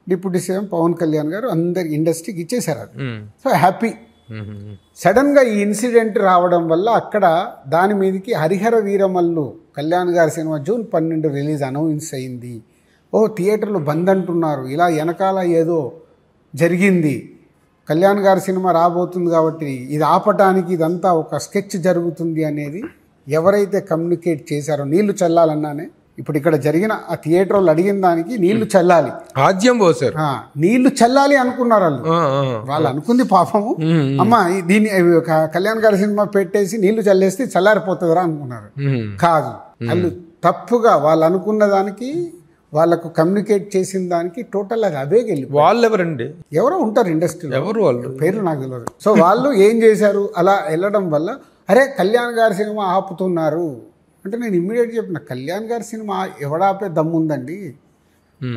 డిప్యూటీ సీఎం పవన్ కళ్యాణ్ గారు అందరి ఇండస్ట్రీకి ఇచ్చేశారు. అది సో హ్యాపీ. సడన్గా ఈ ఇన్సిడెంట్ రావడం వల్ల అక్కడ దాని మీదకి హరిహర వీరమల్లు కళ్యాణ్ గారి సినిమా June 12 రిలీజ్ అనౌన్స్ అయింది. ఓ థియేటర్లు బంద్ అంటున్నారు, ఇలా వెనకాల ఏదో జరిగింది, కళ్యాణ్ గారి సినిమా రాబోతుంది కాబట్టి ఇది ఆపటానికి ఇదంతా ఒక స్కెచ్ జరుగుతుంది అనేది ఎవరైతే కమ్యూనికేట్ చేశారో, నీళ్లు చల్లాలన్నానే ఇప్పుడు ఇక్కడ జరిగిన ఆ థియేటర్ వాళ్ళు అడిగిన దానికి నీళ్లు చల్లాలి, ఆజ్యం పోసారు, నీళ్లు చల్లాలి అనుకున్నారు వాళ్ళు అనుకుంది పాపము. అమ్మ దీన్ని కళ్యాణ్ గారి సినిమా పెట్టేసి నీళ్లు చల్లేస్తే చల్లారిపోతుందిరా అనుకున్నారు. కాదు, వాళ్ళు తప్పుగా వాళ్ళు అనుకున్న దానికి వాళ్ళకు కమ్యూనికేట్ చేసిన దానికి టోటల్ అది అవే వెళ్ళి. వాళ్ళు ఎవరండి? ఎవరో ఉంటారు ఇండస్ట్రీలో, ఎవరు వాళ్ళు పేరు నాకు తెలియదు. సో వాళ్ళు ఏం చేశారు, అలా వెళ్ళడం వల్ల అరే కళ్యాణ్ గారి సినిమా ఆపుతున్నారు అంటే నేను ఇమ్మీడియట్గా చెప్పిన, కళ్యాణ్ గారి సినిమా ఎవడాపే దమ్ముందండి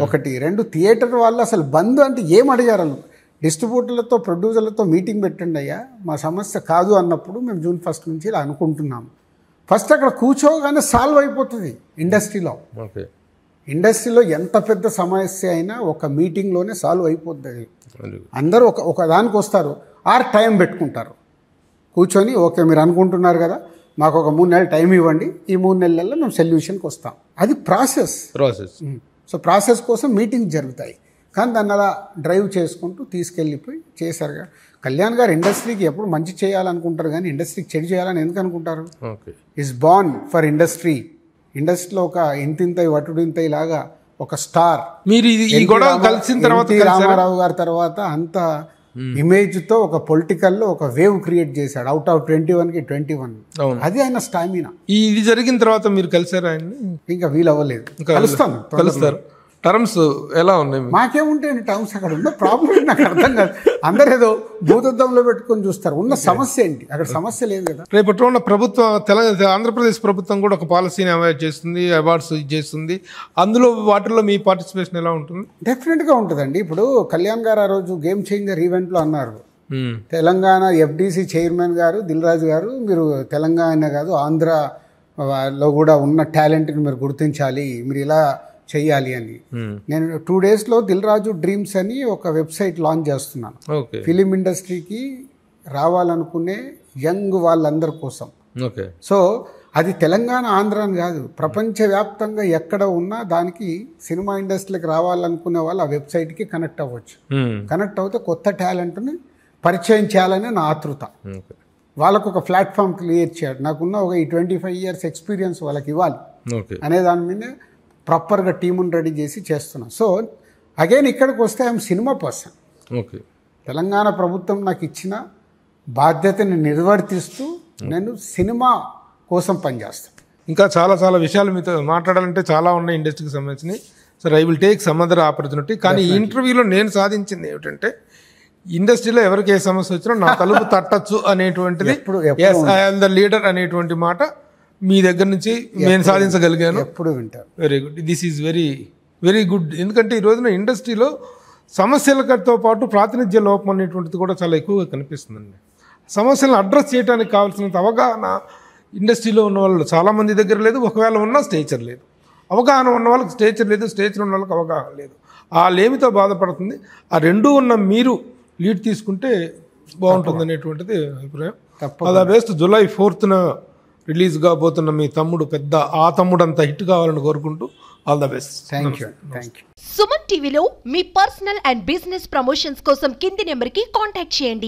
ఒకటి. రెండు, థియేటర్ వాళ్ళు అసలు బంద్ అంటే ఏం అడిగారు? డిస్ట్రిబ్యూటర్లతో ప్రొడ్యూసర్లతో మీటింగ్ పెట్టండి అయ్యా, మా సమస్య కాదు అన్నప్పుడు మేము June 1 నుంచి ఇలా అనుకుంటున్నాము. ఫస్ట్ అక్కడ కూర్చోగానే సాల్వ్ అయిపోతుంది ఇండస్ట్రీలో. ఇండస్ట్రీలో ఎంత పెద్ద సమస్య అయినా ఒక మీటింగ్లోనే సాల్వ్ అయిపోతుంది. అందరూ ఒక దానికి వస్తారు, టైం పెట్టుకుంటారు కూర్చొని. ఓకే మీరు అనుకుంటున్నారు కదా, మాకు ఒక 3 నెలలు టైం ఇవ్వండి, ఈ 3 నెలల్లో మేము సొల్యూషన్కి వస్తాం. అది ప్రాసెస్. సో ప్రాసెస్ కోసం మీటింగ్ జరుగుతాయి, కానీ దాన్ని అలా డ్రైవ్ చేసుకుంటూ తీసుకెళ్ళిపోయి చేశారు. కళ్యాణ్ గారు ఇండస్ట్రీకి ఎప్పుడు మంచి చేయాలనుకుంటారు, కానీ ఇండస్ట్రీకి చెడు చేయాలని ఎందుకు అనుకుంటారు? Is born for industry. ఇండస్ట్రీలో ఒక ఇంతింత వటుడింత ఇలాగా ఒక స్టార్. మీరు కలిసిన తర్వాత రామారావు గారి తర్వాత అంత ఇమేజ్తో ఒక పొలిటికల్లో ఒక వేవ్ క్రియేట్ చేశాడు. అవుట్ ఆఫ్ 21కి 21. అది ఆయన స్టామినా. ఇది జరిగిన తర్వాత మీరు కలిసారా ఆయన్ని? ఇంకా వీలు అవ్వలేదు. కలుస్తారు. టర్మ్స్ ఎలా ఉన్నాయి? మాకేముంటాయండి టర్మ్స్? అక్కడ ఉన్న ప్రాబ్లం నాకు అర్థం కాదు. అందరు ఏదో భూతద్దంలో పెట్టుకొని చూస్తారు, ఉన్న సమస్య ఏంటి? అక్కడ సమస్య లేదు కదా. రేపట్లో ఉన్న ప్రభుత్వం, ఆంధ్రప్రదేశ్ ప్రభుత్వం కూడా ఒక పాలసీని అవాయిడ్ చేస్తుంది, అవార్డ్స్ చేస్తుంది. అందులో వాటిల్లో మీ పార్టిసిపేషన్ ఎలా ఉంటుంది? డెఫినెట్గా ఉంటుందండి. ఇప్పుడు కళ్యాణ్ గారు ఆ రోజు గేమ్ చేంజర్ ఈవెంట్లో అన్నారు, తెలంగాణ FDC చైర్మన్ గారు దిల్ రాజు గారు, మీరు తెలంగాణ కాదు ఆంధ్రలో కూడా ఉన్న టాలెంట్ని మీరు గుర్తించాలి, మీరు ఇలా చెయ్యాలి అని. నేను 2 డేస్లో దిల్ రాజు డ్రీమ్స్ అని ఒక వెబ్సైట్ లాంచ్ చేస్తున్నాను. ఫిలిం ఇండస్ట్రీకి రావాలనుకునే యంగ్ వాళ్ళందరి కోసం. సో అది తెలంగాణ ఆంధ్ర అని కాదు, ప్రపంచవ్యాప్తంగా ఎక్కడ ఉన్నా దానికి సినిమా ఇండస్ట్రీకి రావాలనుకునే వాళ్ళు ఆ వెబ్సైట్కి కనెక్ట్ అవ్వచ్చు. కనెక్ట్ అవుతే కొత్త టాలెంట్ని పరిచయం చేయాలనే నా ఆతృత. వాళ్ళకు ఒక ప్లాట్ఫామ్ క్రియేట్ చేయాలి. నాకున్న ఒక 25 years ఎక్స్పీరియన్స్ వాళ్ళకి ఇవ్వాలి అనే దాని మీద ప్రాపర్గా టీముని రెడీ చేసి చేస్తున్నాను. సో అగైన్ ఇక్కడికి వస్తే ఐఎమ్ సినిమా పర్సన్. తెలంగాణ ప్రభుత్వం నాకు ఇచ్చిన బాధ్యతని నిర్వర్తిస్తూ నేను సినిమా కోసం పనిచేస్తాను. ఇంకా చాలా విషయాలు మీతో మాట్లాడాలంటే చాలా ఉన్నాయి ఇండస్ట్రీకి సంబంధించినవి. Sir I will take some other opportunity. కానీ ఈ ఇంటర్వ్యూలో నేను సాధించింది ఏమిటంటే, ఇండస్ట్రీలో ఎవరికి ఏ సమస్య వచ్చినా నా తలుపు తట్టచ్చు అనేటువంటిది, yes I am the leader అనేటువంటి మాట మీ దగ్గర నుంచి నేను సాధించగలిగాను. ఎప్పుడు వింటారు. Very good. This is very good. ఎందుకంటే ఈ రోజున ఇండస్ట్రీలో సమస్యలతో పాటు ప్రాతినిధ్య లోపం అనేటువంటిది కూడా చాలా ఎక్కువగా కనిపిస్తుందండి. సమస్యలను అడ్రస్ చేయడానికి కావాల్సినంత అవగాహన ఇండస్ట్రీలో ఉన్న వాళ్ళు చాలామంది దగ్గర లేదు. ఒకవేళ ఉన్నా స్టేచర్ లేదు. అవగాహన ఉన్న వాళ్ళకి స్టేచర్ లేదు, స్టేచర్ ఉన్న వాళ్ళకి అవగాహన లేదు. ఆ లేమితో బాధపడుతుంది. ఆ రెండూ ఉన్న మీరు లీడ్ తీసుకుంటే బాగుంటుంది అనేటువంటిది అభిప్రాయం. అలా బెస్ట్. జూలై 4న రిలీజ్ కాబోతున్న మీ తమ్ముడు ఆ తమ్ముడు అంత హిట్ కావాలని కోరుకుంటూ all the best. Thank you. Suman టీవీలో మీ పర్సనల్ అండ్ బిజినెస్ ప్రమోషన్స్ కోసం కింది నెంబర్కి కాంటాక్ట్ చేయండి.